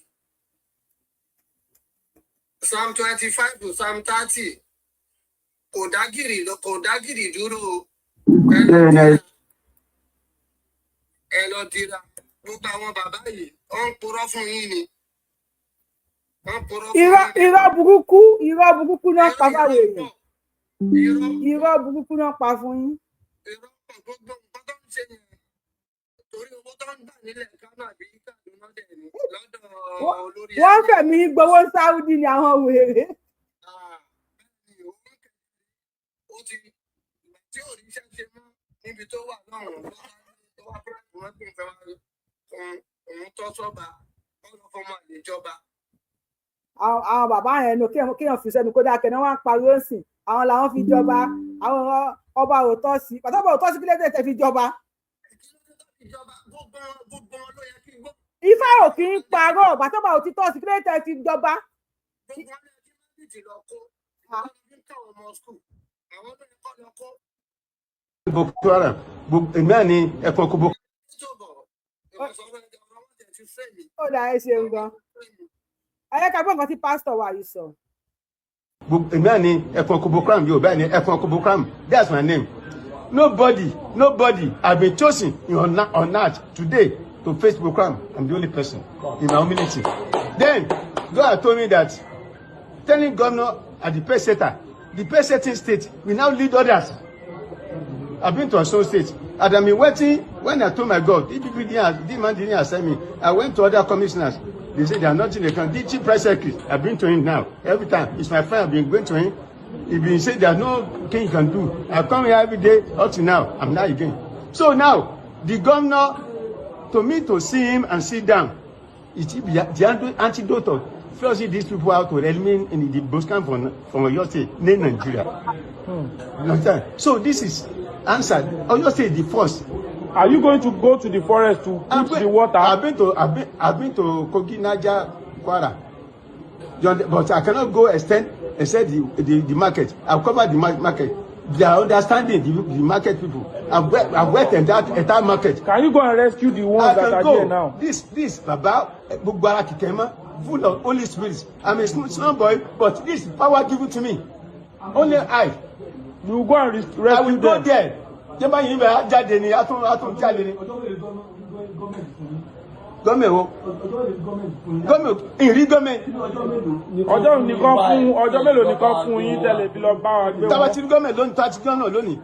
Psalm 25 to Psalm 30. Kò dágìrì dúró. Ẹ lọ dira. Gbogbo àwọn bàbá yìí, wọ́n ń purọ́ fún yín ni. Irọ́ burúkú náà pa fáwọn èèyàn. Irọ́ burúkú náà pa fún yín. Irọ́ pọ̀ gbogbo nǹkan tó ń ṣe yẹn. Torí owó tó ń gbà nílẹ̀ Kánò àbí Kaduna dẹ̀ ni lọ́dọ̀ olórí ẹgbẹ́. Wọ́n fẹ̀mí gbowó Sáúdí ni àwọn wèrè. Tí ò rí iṣẹ́ ṣe mọ́ níbi tó wà lọ́rùn tó wá fún wọn pé ìfẹ́ òun tọ́ sọ́ba ọlọ́fọ́mọ àlejọba. Àwọn bàbá yẹn nu kéèyàn fi sẹ́nu kó dákẹ́ náà wọ́n á pariwo sí àwọn làwọn fi jọba àwọn ọba òótọ́ sí pàtàkì òótọ́ sí kílẹ̀ tẹ̀ fi jọba. Ifá ò kì í parọ́ bàtọ́ba òtítọ́ sí kílẹ̀ tẹ̀ fi jọba. Boko Haram èmi àní ẹ̀kọ́ kó boko. Ó dà ẹ ṣeun gan. Ẹ ká gbọ́ nǹkan tí pásítọ̀ wa yìí sọ. Èmi àní ẹ̀kọ́ kó Boko Haram yóò bẹ́ẹ̀ ni ẹ̀kọ́ kó Boko Haram that's my name. Nobody have been chosen on earth today to face Boko Haram. I'm the only person in my community. Then God told me that telling governor at the pay setter, the pay setting state will now lead others. I've been to Osun State, and I've been waiting. When I told my God, this man didn't accept me. I went to other commissioners. They said they are nothing they can. The chief press secretary, I've been to him now. Every time, it's my friend. I've been going to him. He been said there's no thing you can do. I come here every day up to now. I'm not again. So now, the governor, to me to see him and sit down, it's the antidote of flushing these people out to eliminate in the bush camp from Oyo State, in Nigeria. So this is answered. Oyo State the first. Are you going to go to the forest to put the water? I've been to Kogi, Niger, Kwara. But I cannot go extend the market. I've covered the market. They are understanding the market people. I've worked in that entire market. Can you go and rescue the ones that are here now? This Baba Bugbara Kikema, full of Holy Spirit. I'm a small boy, but this power given to me. Only I. You go and rescue them. I will go there. Gọ́mẹ̀ o. Gọ́mẹ̀ ìrí gọ́mẹ̀. Ọjọ́ nìkan fún ọjọ́ mélòó nìkan fún yín tẹ́lẹ̀ fi lọ bá wa gbé wọn. Táwa ti rí gọ́mẹ̀ lónìí, tá a ti gọ́mẹ̀ lónìí,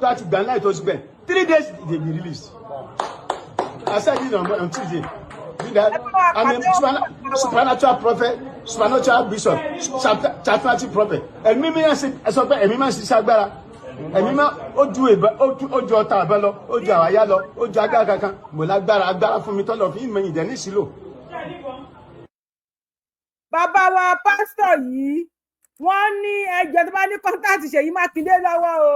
tá a ti gbà láì tó ti bẹ̀. 3 days they be released. I said it on Tuesday. I'm a supernatural prophet, supernatural bishop, charismatic prophet. Ẹ̀mí mi sọ pé ẹ̀mí máa ń ṣiṣẹ́ agbára. Ẹ̀mí máa ó ju ọta àbẹ lọ, ó ju àwáyá lọ, ó ju agbára kankan. Mo lágbára agbára fún mi tọ́lọ̀ fún ìmọ̀ ìdẹ́ ní ìsílò. Bàbá wa pásítọ̀ yìí, wọ́n ní ẹjọ́ tó bá ní kọ́ńtàtì Ṣèyí Mákindé lọ́wọ́ o.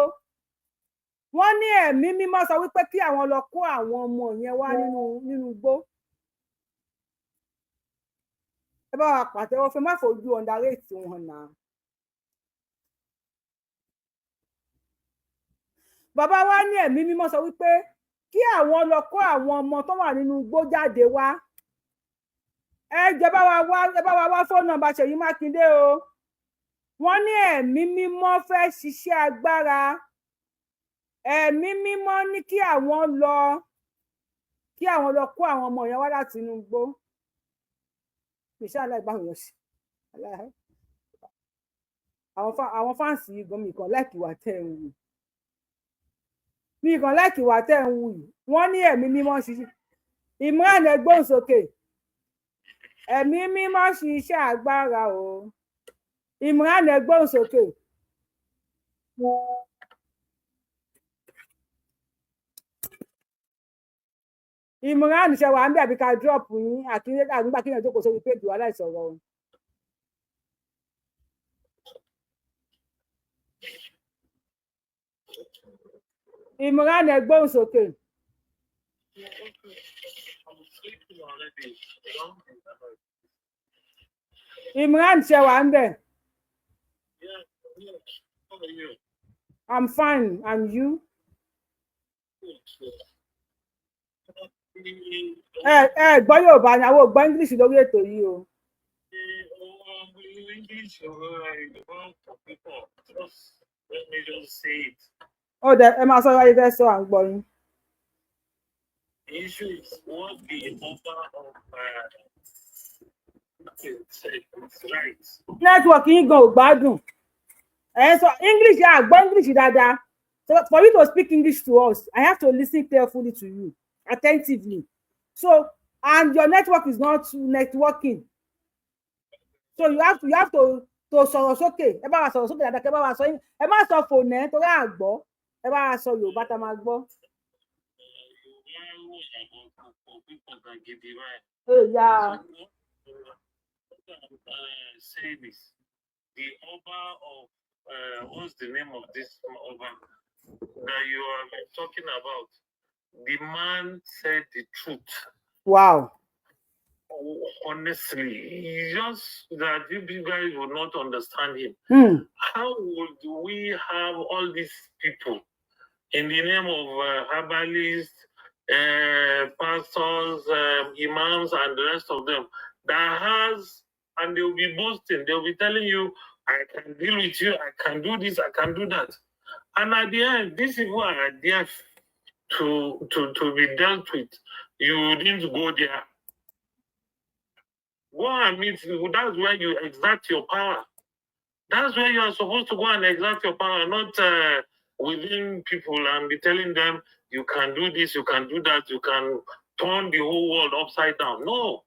Wọ́n ní ẹ̀mí mímọ́ sọ wípé kí àwọn lọ kó àwọn ọmọ yẹn wá nínú igbó. Ẹ bá wa pàtẹ́wọ́ fún má fojú underrate wọn náà. Bàbá wa ní ẹ̀mí mímọ́ sọ wípé kí àwọn lọ kó àwọn ọmọ tó wà nínú igbó jáde wá. Ẹ jẹ́ bá wa wá fóònù nọ́mbà Ṣèyí Mákindé o. Wọ́n ní ẹ̀mí mímọ́ fẹ́ ṣiṣẹ́ agbára. Ẹ̀mí mímọ́ ní kí àwọn lọ kó àwọn ọmọ yẹn wá láti inú igbó. Ìṣẹ́ aláìbáwọn yọ sí. Àwọn fáǹsì yìí gan mi kan láìkì wà tẹ́ ń wù. Mi kan láìkì wà tẹ́ ń wù yìí. Wọ́n ní ẹ̀mí mímọ́ ṣiṣẹ́. Imran ẹgbọ́n sókè. Ẹ̀mí mímọ́ ṣiṣẹ́ agbára o. Imran ẹgbọ́n sókè. Imran ṣe wà ń bẹ̀ àbí ká drop yín àgbà kí èèyàn jókòó sórí péjì wa láìsọ̀rọ̀ o. Imran ẹgbọ́n sókè. Imran ṣe wà ń bẹ̀. I'm fine, and you? Gbọ́ Yorùbá ni àwọn ò gbọ́ English lórí ètò yìí o. Ó dẹ̀ ẹ máa sọ wáyé fẹ́ sọ à ń gbọ́ yín. Network yín gan ò gbádùn. So English, yeah, gbọ́ English dáadáa. So for you to speak English to us, I have to listen carefully to you, attentively. So, and your network is not networking. So you have to sọ̀rọ̀ sókè. Ẹ bá wa sọ̀rọ̀ sókè dáadáa, ẹ bá wa sọ yín. Ẹ má sọ fònà ẹ torí àgbọ̀. Ẹ bá wa sọ Yorùbá tá máa gbọ́. Yeah. Say this. The Oba of what's the name of this Oba that you are talking about? The man said the truth. Wow. Honestly, it's just that you guys will not understand him. How would we have all these people in the name of herbalists, pastors, imams, and the rest of them that has, and they'll be boasting, they'll be telling you, I can deal with you, I can do this, I can do that. And at the end, these people are there to be dealt with. You didn't go there. Go and meet, that's where you exert your power. That's where you are supposed to go and exert your power, not within people and be telling them, you can do this, you can do that, you can turn the whole world upside down. No.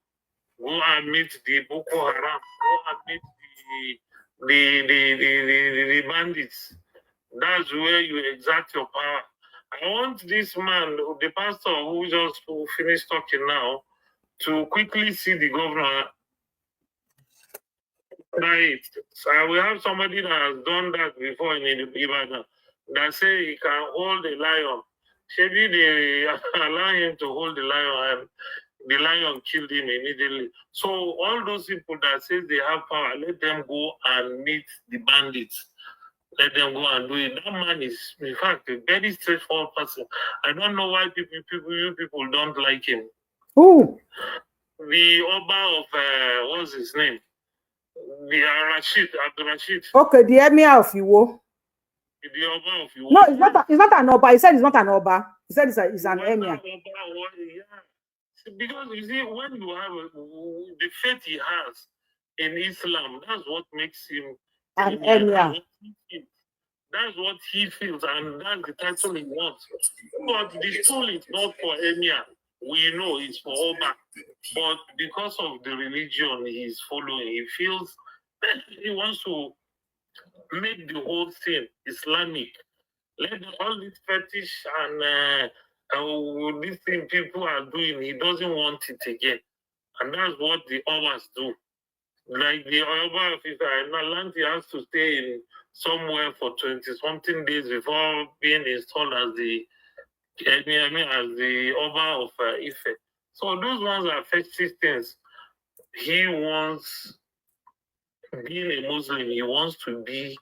Go and meet the Boko Haram. Go and meet the bandits. That's where you exert your power. I want this man, the pastor who just finished talking now, to quickly see the governor. Right. So we have somebody that has done that before in Ibadan that say he can hold a lion. Maybe they allow him to hold the lion and the lion killed him immediately. So all those people that say they have power, let them go and meet the bandits. Let them go and do it. That man is, in fact, a very straightforward person. I don't know why you people don't like him. Who? The Oba of, what's his name? The Abdul Rashid. Okay, the Emir of Iwo. The Oba of Iwo. No, it's not an Oba. He said it's not an Oba. He said it's an Emir. Because you see, when you have the faith he has in Islam, that's what makes him An emir. emir. That's what he feels, and that's the title he wants. But the stool is not for emir. We know it's for Oba. But because of the religion he's following, he feels he wants to make the whole thing Islamic. Let all this fetish and this thing people are doing, he doesn't want it again. And that's what the Obas do. Like the Oba of Ifa, he has to stay in somewhere for 20-something days before being installed as the Oba of Ife. So those ones are fetish things. He wants, being a Muslim, he wants to be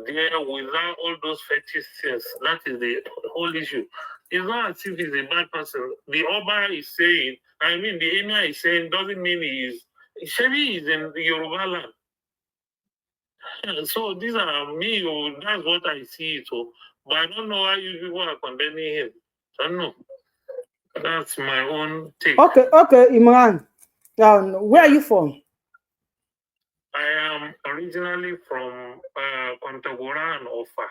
there without all those fetish things. That is the whole issue. It's not as if he's a bad person. The Oba is saying, the Emir is saying, doesn't mean he is. Shebi is in the Yoruba land. So these are me, that's what I see. So, but I don't know why you people are condemning him. I don't know. That's my own take. Okay, Imran. Where are you from? I am originally from Kontagora and Ofa.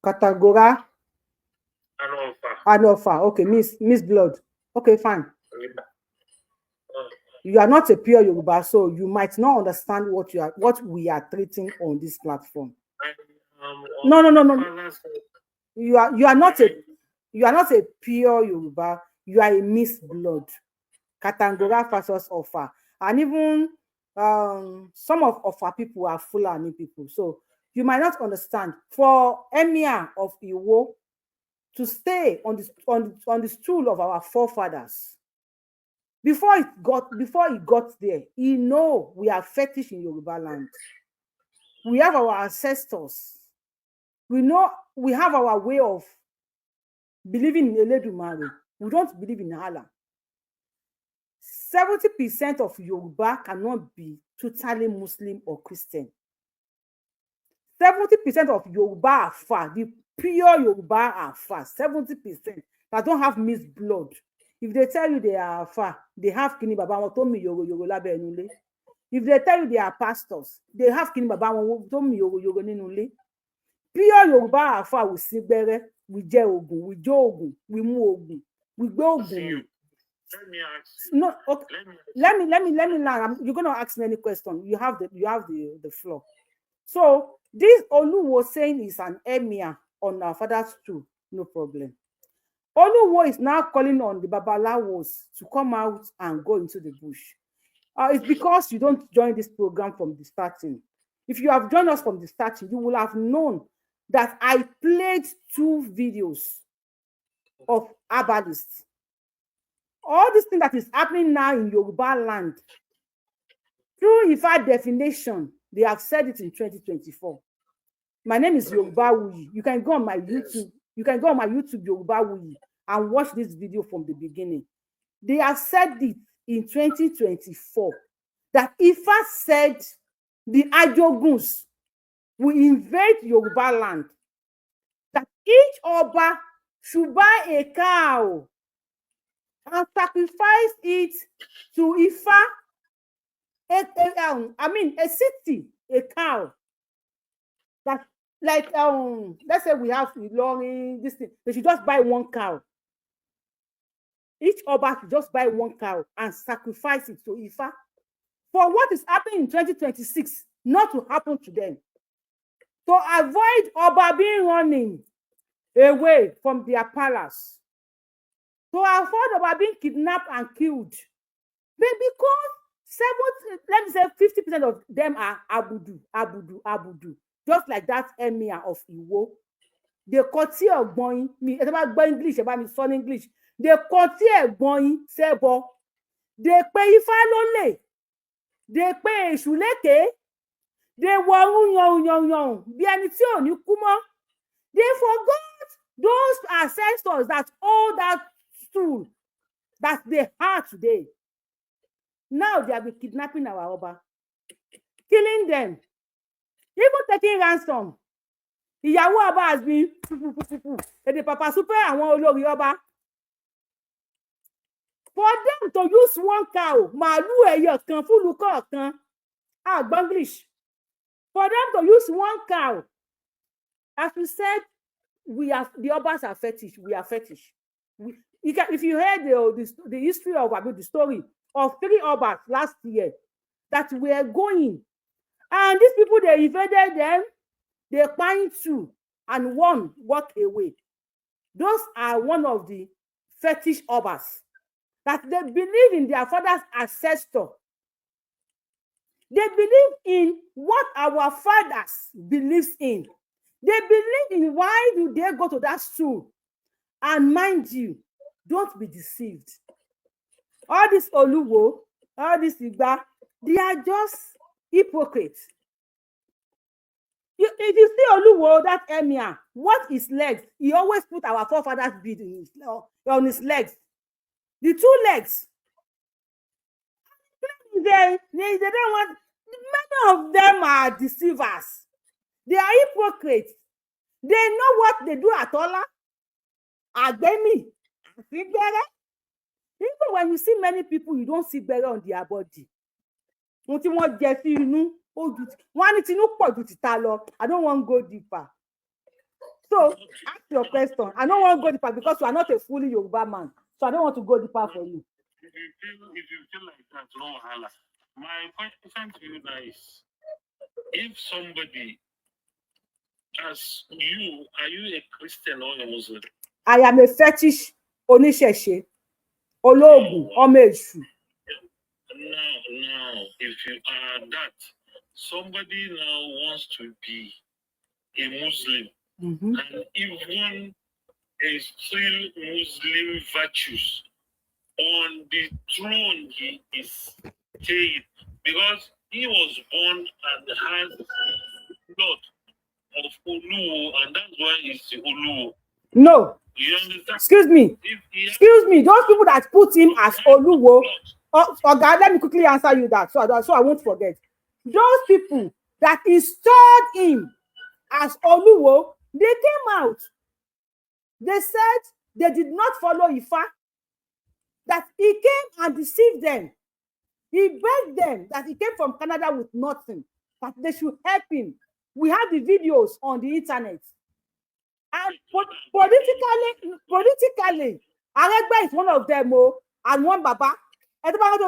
Katagora And Ofa. And Ofa. Okay, Miss Blood. Okay, fine. You are not a pure Yoruba, so you might not understand what we are treating on this platform. No. You are not a pure Yoruba. You are a Miss Blood. Katangora versus Ofa, and even some of Ofa people are Fulani people. So you might not understand. For Emir of Iwo to stay on the stool of our forefathers, before he got there, he know we are fetish in Yoruba land. We have our ancestors. We know we have our way of believing in Eledumare. We don't believe in Allah. 70% of Yoruba cannot be totally Muslim or Christian. 70% of Yoruba are far. The pure Yoruba are far. 70% that don't have mixed blood. If they tell you they are far, they have kini baba won to mi yoro labe enule. If they tell you they are pastors, they have kini baba won to mi yoro ninu ile. Pure Yoruba are far. We sin gbere, we je ogun, we jo ogun, we mu ogun, we gbe ogun. Let me ask you. No, okay. Let me learn. You're gonna ask me any question. You have the floor. So this Oluwo saying is an emir on our father's stool. No problem. Oluwo is now calling on the Babalawos to come out and go into the bush. It's because you don't join this program from the starting. If you have joined us from the starting, you will have known that I played 2 videos of herbalists. All this thing that is happening now in Yoruba land, through Ifa definition, they have said it in 2024. My name is Yoruba Wuyi. You can go on my YouTube. You can go on my YouTube, Yoruba Wuyi, and watch this video from the beginning. They have said it in 2024 that Ifa said the Ajoguns will invade Yoruba land. That each Oba should buy a cow and sacrifice it to Ifa, a city, a cow. That like let's say we have Ilorin, this thing, they should just buy 1 cow. Each Oba should just buy 1 cow and sacrifice it to Ifa for what is happening in 2026 not to happen to them. To avoid Oba being running away from their palace. To avoid Oba being kidnapped and killed. But because 50% of them are Abudu. Just like that emir of Iwo. They curtail Ogboyin. Me, about English, about me son English. They curtail Ogboyin, Sebo. They pay Ifa lole. They pay Èṣù. They were bí ẹni tí ò ní kú mọ́. They forgot those ancestors that hold that stool that they had today. Now they have been kidnapping our Oba, killing them, even taking ransom. Ìyàwó Oba has been èdè pàpà súpẹ́ àwọn olórí Oba. For them to use one cow, màálù ẹyọ kan, fúlù kọ̀ọ̀kan, English. For them to use one cow, as we said, the Obas are fetish. We are fetish. If you heard the history of the story of 3 Obas last year that were going, and these people, they invaded them, they pined 2, and 1 walked away. Those are one of the fetish Obas that they believe in their father's ancestor. They believe in what our fathers believes in. They believe in why do they go to that stool. And mind you, don't be deceived. All this Oluwo, all this Igba, they are just hypocrites. If you see Oluwo, that emir, what is legs? He always put our forefathers' bead on his legs. The 2 legs. They don't want. Many of them are deceivers. They are hypocrites. They know what they do at all. Agbemi, Sigbere. Even when you see many people, you don't see better on their body. I don't want to go deeper. So, ask your question. I don't want to go deeper because you are not a fully Yoruba man. So, I don't want to go deeper for you. If you feel like that, no wahala. My question to you now is, if somebody asks you, are you a Christian or a Muslim? I am a fetish oníṣẹ̀ṣe, olóògùn, ọmọ èṣù. Now, if you are that, somebody now wants to be a Muslim, and even a still Muslim virtues on the throne he is staying, because he was born and has blood of Oluwo, and that's why he's the Oluwo. No. You understand? Excuse me. Those people that put him as Oluwo, God, let me quickly answer you that, so I won't forget. Those people that installed him as Oluwo, they came out. They said they did not follow Ifa, that he came and deceived them. He begged them that he came from Canada with nothing, that they should help him. We have the videos on the internet. And politically, Aregbe is one of them, and one Baba. And one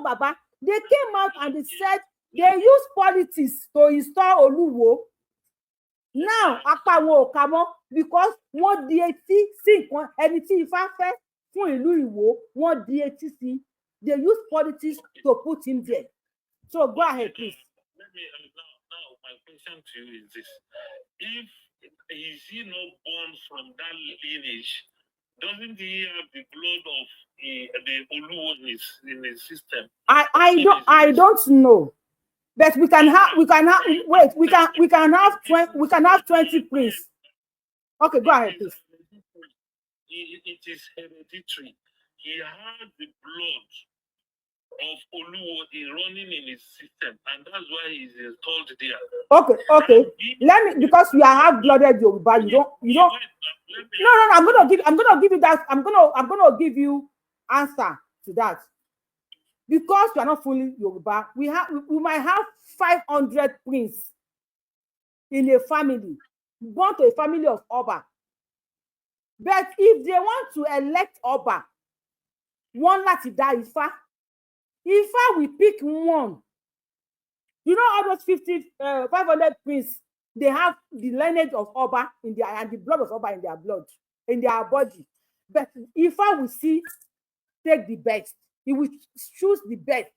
Baba, they came out and they said they use politics to install Oluwo. Now, because one deity, anything if I one deity, they use politics to put him there. So go ahead, please. Now, my question to you is this: if is he not born from that lineage, doesn't he have the blood of the Oluwo in his system? I don't know, but we can have 20 priests. Okay, go ahead, please. It is hereditary. He has the blood of Oluwo running in his system, and that's why he's installed there. Okay. Let me, because you are half-blooded Yoruba. You don't. No. I'm gonna give you that. I'm gonna give you answer to that. Because you are not fully Yoruba, we might have 500 princes in a family, born to a family of Oba. But if they want to elect Oba, one lati da Ifa. Ifa will pick one. You know all those 500 princes, they have the lineage of Oba in their, and the blood of Oba in their blood, in their body. But Ifa will take the best. He will choose the best.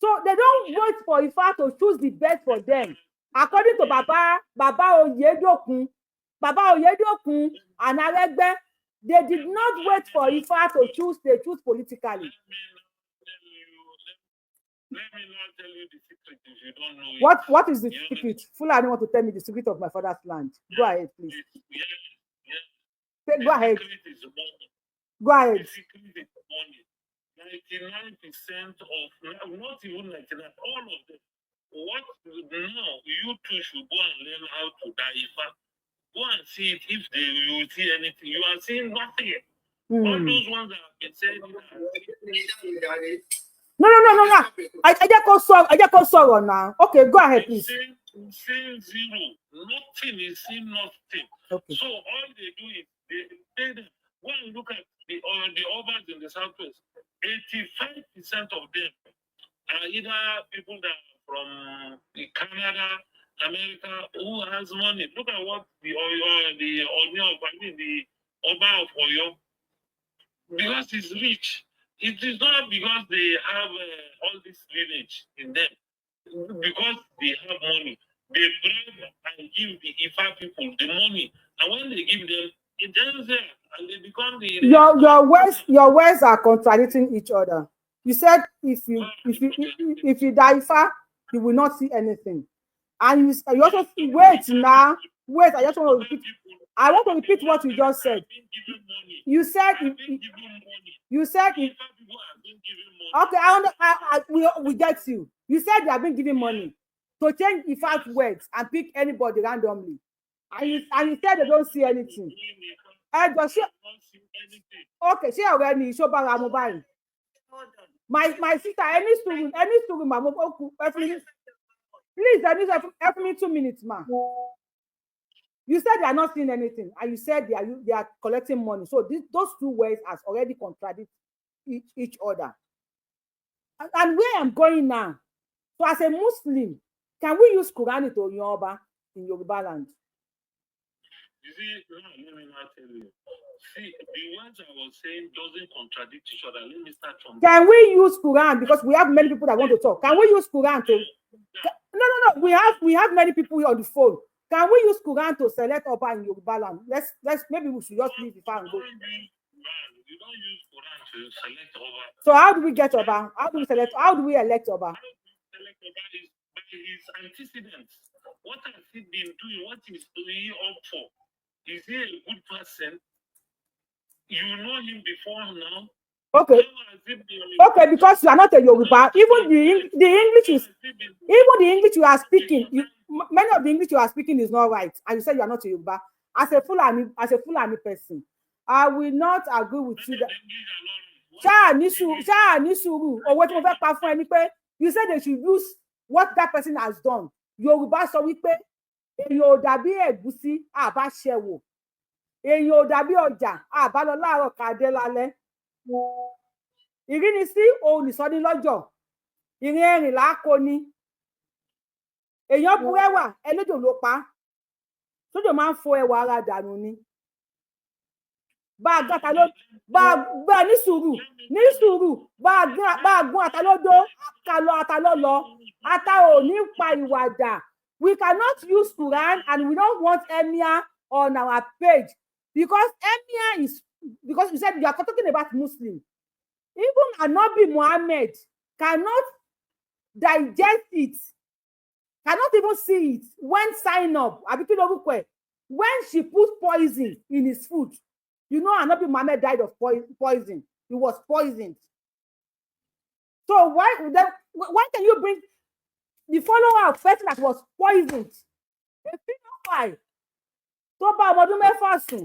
So they don't wait for Ifa to choose the best for them. According to Baba Oyedokun and Aregbe, they did not wait for Ifa to choose, they choose politically. Let me not tell you the secret if you don't know it. What is the secret? Fulani want to tell me the secret of my father's land. Go ahead, please. Yes. Go ahead. The secret is money. Go ahead. The secret is money. 99% of, not even 99, all of them. What now? You two should go and learn how to die. Go and see it if you will see anything. You are seeing nothing. All those ones that have been saying No. I just go sorrow now. Okay, go ahead, please. Saying zero. Nothing is saying nothing. Okay. So all they do is they when you look at the Obas in the Southwest, 85% of them are either people that are from Canada, America, who has money. Look at what the Oba of Oyo, because he's rich. It is not because they have all this lineage in them. Because they have money, they bribe and give the Ifa people the money, and when they give them, it ends there, and they become the. Your words are contradicting each other. You said if you die Ifa, you will not see anything, and you also wait now. Wait, I just want to repeat. I want to repeat what you just said. You said okay. We get you. You said they have been giving money to change Ifa's words and pick anybody randomly, and you said they don't see anything. Okay, she already show back mobile. My sister, any student, ma. Please, help me 2 minutes, ma. You said they are not seeing anything, and you said they are collecting money. So those two words has already contradicted each other. And where I'm going now, so as a Muslim, can we use Quran to Yoruba in Yoruba land? You see, let me not tell you. See, the words I was saying doesn't contradict each other. Let me start from. Can we use Quran, because we have many people that want to talk? Can we use Quran to? No. We have many people on the phone. Can we use Quran to select Oba in Yoruba land? Let's maybe we should just leave the phone and go. You don't use Quran to select Oba. So how do we get Oba? How do we elect Oba? Select Oba is by his antecedents. What has he been doing? What is he up for? Is he a good person? You know him before now. Okay. Okay, because you are not a Yoruba. Even the English you are speaking, many of the English you are speaking is not right, and you said you are not a Yoruba. As a Fulani person, I will not agree with you. You said they should use what that person has done. Yoruba sọ wípé èyàn ò dàbí ẹ̀gúsí àbá ṣẹ̀wò. Èyàn ò dàbí ọjà àbá lọ láàárọ̀ ká dé lálẹ́. Ìrínisí òun nìsọní lọ́jọ́. Ìrìn ẹ̀rìn làákò ni. Èyàn bu ẹwà ẹlẹ́jò ló pa. Sójò máa ń fo ẹwà ara dànù ni. Bá ní sùúrù bá gún àtàlódó àtàlọ́lọ́ ata ò ní pa ìwàdà. We cannot use Quran, and we don't want Emir on our page because Emir is, because you said you are talking about Muslim. Even Anabi Muhammad cannot digest it, cannot even see it when sign up. When she put poison in his food, you know Anabi Muhammad died of poison. He was poisoned. So why can you bring the follower of person that was poisoned? A pedophile. Tó bá ọmọ ọdún mẹ́fà sùn.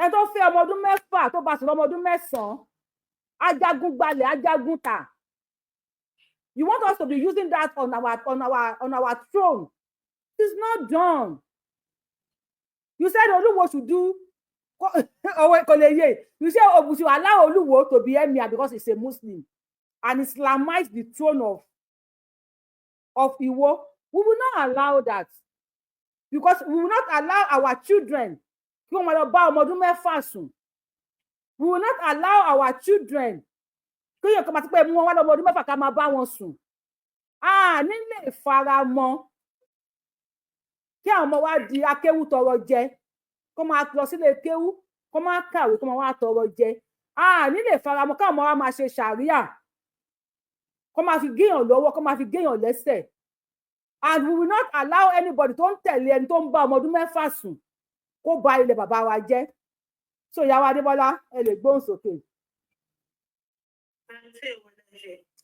Ẹ tó fẹ́ ọmọ ọdún mẹ́fà tó bá sùn ọmọ ọdún mẹ́sàn-án. Ajagun gbalẹ̀, ajagun tà. You want us to be using that on our throne? It's not done. You said Oluwo should do. You said we should allow Oluwo to be emir because he's a Muslim and Islamize the throne of Iwo. We will not allow that because we will not allow our children. We will not allow our children. Nílé ìfaramọ́ kí àwọn ọmọ wa di akéwú tọrọ jẹ, kó máa lọ sílé kéwú, kó máa kàwé, kó máa wá tọrọ jẹ. Nílé ìfaramọ́ káwọn ọmọ wa máa ṣe ṣàríà, kó máa fi géèyàn lọ́wọ́, kó máa fi géèyàn lẹ́sẹ̀. And we will not allow anybody tó ń tẹ̀lé ẹni tó ń bá ọmọ ọdún mẹ́fà sùn kó ba ilẹ̀ bàbá wa jẹ́. So ìyá wa Adébọ́lá, ẹ lè gbóhùn sókè.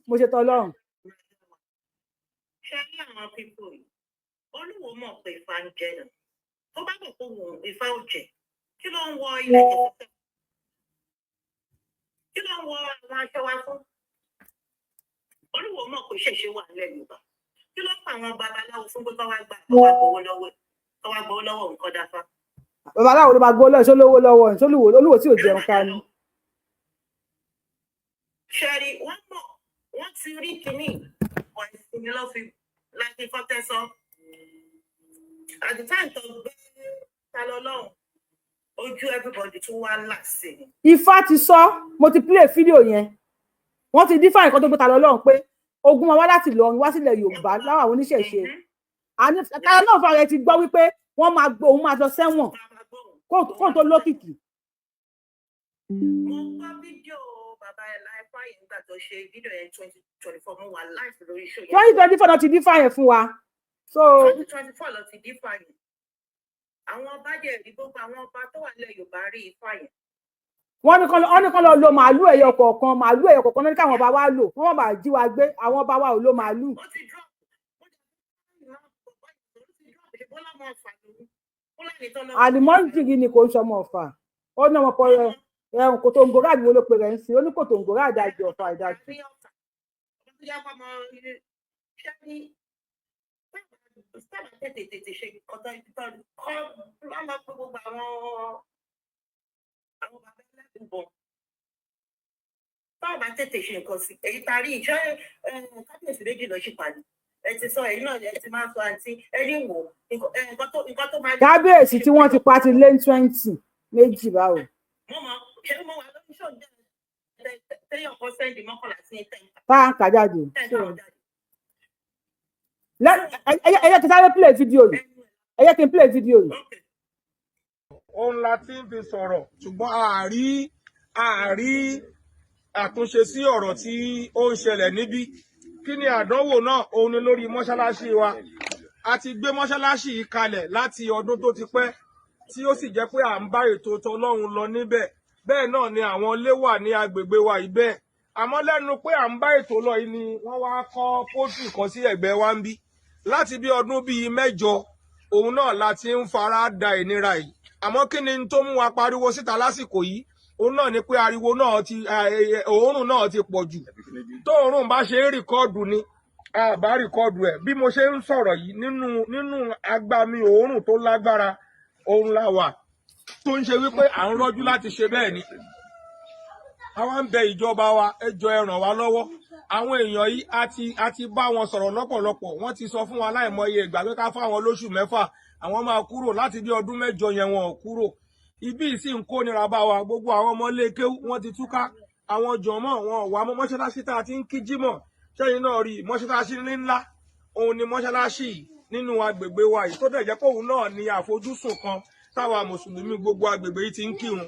Mo ṣe tọ́lọ́run. Ṣé ní àwọn pípọ̀ yìí, Olúwo mọ̀ pé Ifá ń jẹ́ náà. Tó bá bọ̀ pé òun Ifá ò jẹ́, kí ló ń wọ ilé ìjọsìn kí ló ń wọ àwọn aṣọ wa fún olúwo mọ̀ kó ṣẹ̀ṣẹ̀ wà nílẹ̀ Yorùbá kí ló pa àwọn babaláwo fún pé kọ́ wá gbà kọ́ wá gbowó lọ́wọ́ nǹkan dáfá. Babaláwo ló máa gbowó lọ́wọ́ ìṣólówó lọ́wọ́ olúwo tí ò jẹun ká ní. ṣẹ́rí wọ́n ti rí kínní wọ́n ìsinmi lọ́ fi láti fọ́tẹ́ sọ àti táì tó gbé ta lọ lọ́hùn ojú everybody tún wá là sí i. Ifá ti sọ mo ti play fídíò yẹn wọ́n ti dífà nǹkan tó gbé ta lọ lọ́hùn pé ogun máa wá láti Ìlọrin wá sílẹ̀ Yorùbá láwọn àwọn oníṣẹ̀ṣe àní táyà náà fà rẹ ti gbọ́ wípé wọ́n máa gbé òun máa lọ sẹ́wọ̀n kó tó lókìkí. mo gbọ́ fídíò bàbá ẹ̀ láìpẹ́ yìí nígbà tó ṣe fídíò yẹn 2024 mo wà láìpẹ́ lórí show yẹn. 2024 ló ti dífà yẹn fún wa. 2024 ló ti dífà yẹn àwọn ọba jẹ́ rí gbogbo àwọn ọba tó wà nílẹ̀ Yorùbá rí Ifá yẹn. wọ́n ní kán lọ lo màálù ẹyọ kọ̀ọ̀kan ní káwọn ọba wa lò wọ́n má bàa jí wa gbé àwọn ọba wa ò lo màálù. àlùmọ́ǹtì ni kò ń sọmọ Ọ̀fà ó ní ọmọ pọ̀ ẹ̀hún kò tó ń gòrò àdìwọ́ ló pe rẹ̀ ń sin ó ní kò tó ń gòrò àdàjì Ọ̀fà ìdájì. tètè ṣe ọ̀tọ̀ ìtọ́ kọ́ lọ́mọ gbogbo àwọn bàbá ẹlẹ́gbọ̀n táwọn bá tètè ṣe nǹkan sí èyí ta rí ìṣe kábíyèsí méjì lọ sí pàdé ẹ ti sọ èyí náà ẹ ti máa sọ àǹtí ẹni wò nǹkan tó máa. kábíyèsí tí wọ́n ti pa ti lé 20 méjì báwo. mo mọ ṣé mo wà lórí ṣọ́ọ̀dẹ tẹ́yọ̀ kan sẹ́ndì mọ́kànlá sí tẹ́ǹkà. táǹkà jáde. ẹ jẹ́ kí n sáré play fídíò yìí ẹ jẹ́ kí n play fídíò yìí. òun la ti ń fi sọ̀rọ̀ ṣùgbọ́n àárí àtúnṣe sí ọ̀rọ̀ tí ó ń ṣẹlẹ̀ níbí kí ni àdánwò náà òun ni lórí mọ́ṣáláṣí wa a ti gbé mọ́ṣáláṣí yìí kalẹ̀ láti ọdún tó ti pẹ́ tí ó sì jẹ́ pé à ń bá ètò tọlọ́run lọ níbẹ̀ bẹ́ẹ̀ náà ni àwọn ilé wà ní agbègbè wa yìí bẹ́ẹ̀ àmọ́ lẹ́nu pé à ń bá ètò lọ yìí ni wọ́n wá kọ́ pọ́tù kan sí ẹ̀gbẹ́ wa ń bí láti bí ọdún bíi 8 òun náà la ti ń fara da ìnira yìí àmọ́ kí ni tó mú wa pariwo síta lásìkò yìí òun náà ni pé ariwo náà ti òórùn náà ti pọ̀ jù tó òórùn bá ṣe ń rìkọ́ọ̀dù ni àbá rìkọ́ọ̀dù ẹ̀ bí mo ṣe ń sọ̀rọ̀ yìí nínú agbami òórùn tó lágbára òun la wà tó ń ṣe wípé à ń rọ́jú láti ṣe bẹ́ẹ̀ ni àwa ń bẹ ìjọba wa ẹ jọ̀ọ́ ẹ ràn wá lọ́wọ́ àwọn èèyàn yìí a ti bá wọn sọ̀rọ̀ lọ́pọ̀lọpọ̀ wọ́n ti sọ fún wa láìmọye ìgbà pé ká fáwọn lóṣù 6 àwọn máa kúrò láti bí ọdún 8 yẹn wọn ò kúrò ibi sì ń kó nira bá wa gbogbo àwọn ọmọ ilé kéwú wọ́n ti túká àwọn jọmọ wọn wà mọ́ mọ́ṣáláṣí tá a ti ń kí jímọ̀ ṣẹ́yìn náà rí mọ́ṣáláṣí ńlá òun ni mọ́ṣáláṣí nínú agbègbè wa yìí tó dẹ̀ jẹ́ pé òun náà ni àfojúsùn kan táwa mùsùlùmí gbogbo agbègbè yìí ti ń kírun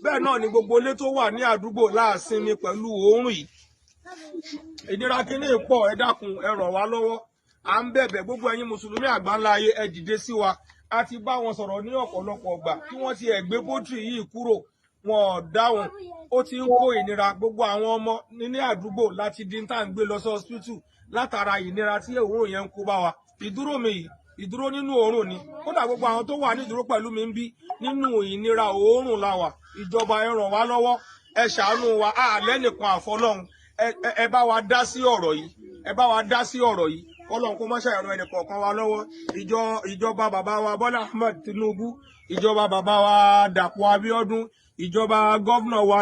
bẹ́ẹ̀ náà ni gbogbo ilé tó wà ní àdúgbò láàsinmi pẹ̀lú òórùn yìí ìnira kíní pọ̀ ẹ dákun ẹ ràn wá lọ́wọ́ à ń bẹ̀bẹ̀ gbogbo ẹ̀yin mùsùlùmí àgbáńlá ayé ẹ dìde sí wa a ti bá wọn sọ̀rọ̀ ní ọ̀pọ̀lọpọ̀ ọgbà kí wọ́n ti ẹ̀gbẹ́ bótìrì yìí kúrò wọn ò dáhùn ó ti ń kó ìnira gbogbo àwọn ọmọ ní àdúgbò láti di tá à ń gbé lọ sí hospital látara ìnira tí òórùn yẹn ń kó bá wa ìdúró mi yìí ìdúró nínú òórùn ni kódà gbogbo àwọn tó wà ní ìdúró pẹ̀lú mi ń bí nínú ìnira òórùn la wà ìjọba ẹ ràn wá lọ́wọ́ ẹ ṣàánú wa lẹ́nìkan àfọlọ́run ẹ bá wa dá sí ọ̀rọ̀ yìí ẹ bá wa dá sí ọ̀rọ̀ yìí Ọlọ́run kó má ṣàìràn ẹnì kọ̀ọ̀kan wa lọ́wọ́ ìjọba bàbá wa Bọ́lá Ahmed Tinubu ìjọba bàbá wa Dàpọ̀ Abíọ́dún ìjọba gọ́vnà wa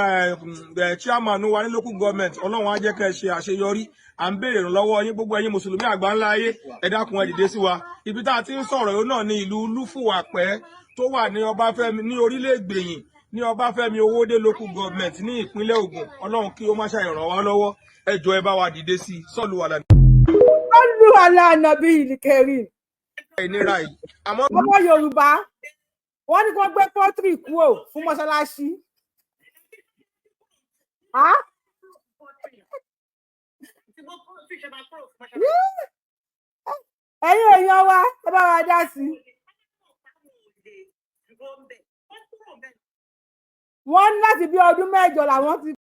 chairman wa ní local government Ọlọ́run á jẹ́ kẹ́ ẹ ṣe àṣeyọrí à ń béèrè ìrànlọ́wọ́ yín gbogbo ẹ̀yin mùsùlùmí àgbáńlá ayé ẹ dákun ẹ dìde sí wa ibi tá a ti ń sọ̀rọ̀ yìí náà ní ìlú Lúfùwàpẹ́ tó wà ní Ọbáfẹ́mi ní orílẹ̀ Ìgbèyìn ní Ọbáfẹ́mi Owódé local government ní ìpínlẹ̀ Ògùn Ọlọ́run kí ó má ṣàìràn wá lọ́wọ́ ẹ jọ̀ọ́ ẹ bá wa dìde sí sọ́ọ̀lù wàlà. Sọ́ọ̀lù wàlà nàbí ìlìkẹ́rì. ìnira yìí àmọ́. ọmọ Yorùbá wọ́n ní kó gbé pọ́tírì kúrò fún mọ́ṣáláṣí. ẹ̀yin èèyàn wa ẹ bá wa dá sí i. wọ́n ní láti bí ọdún 8 làwọn ti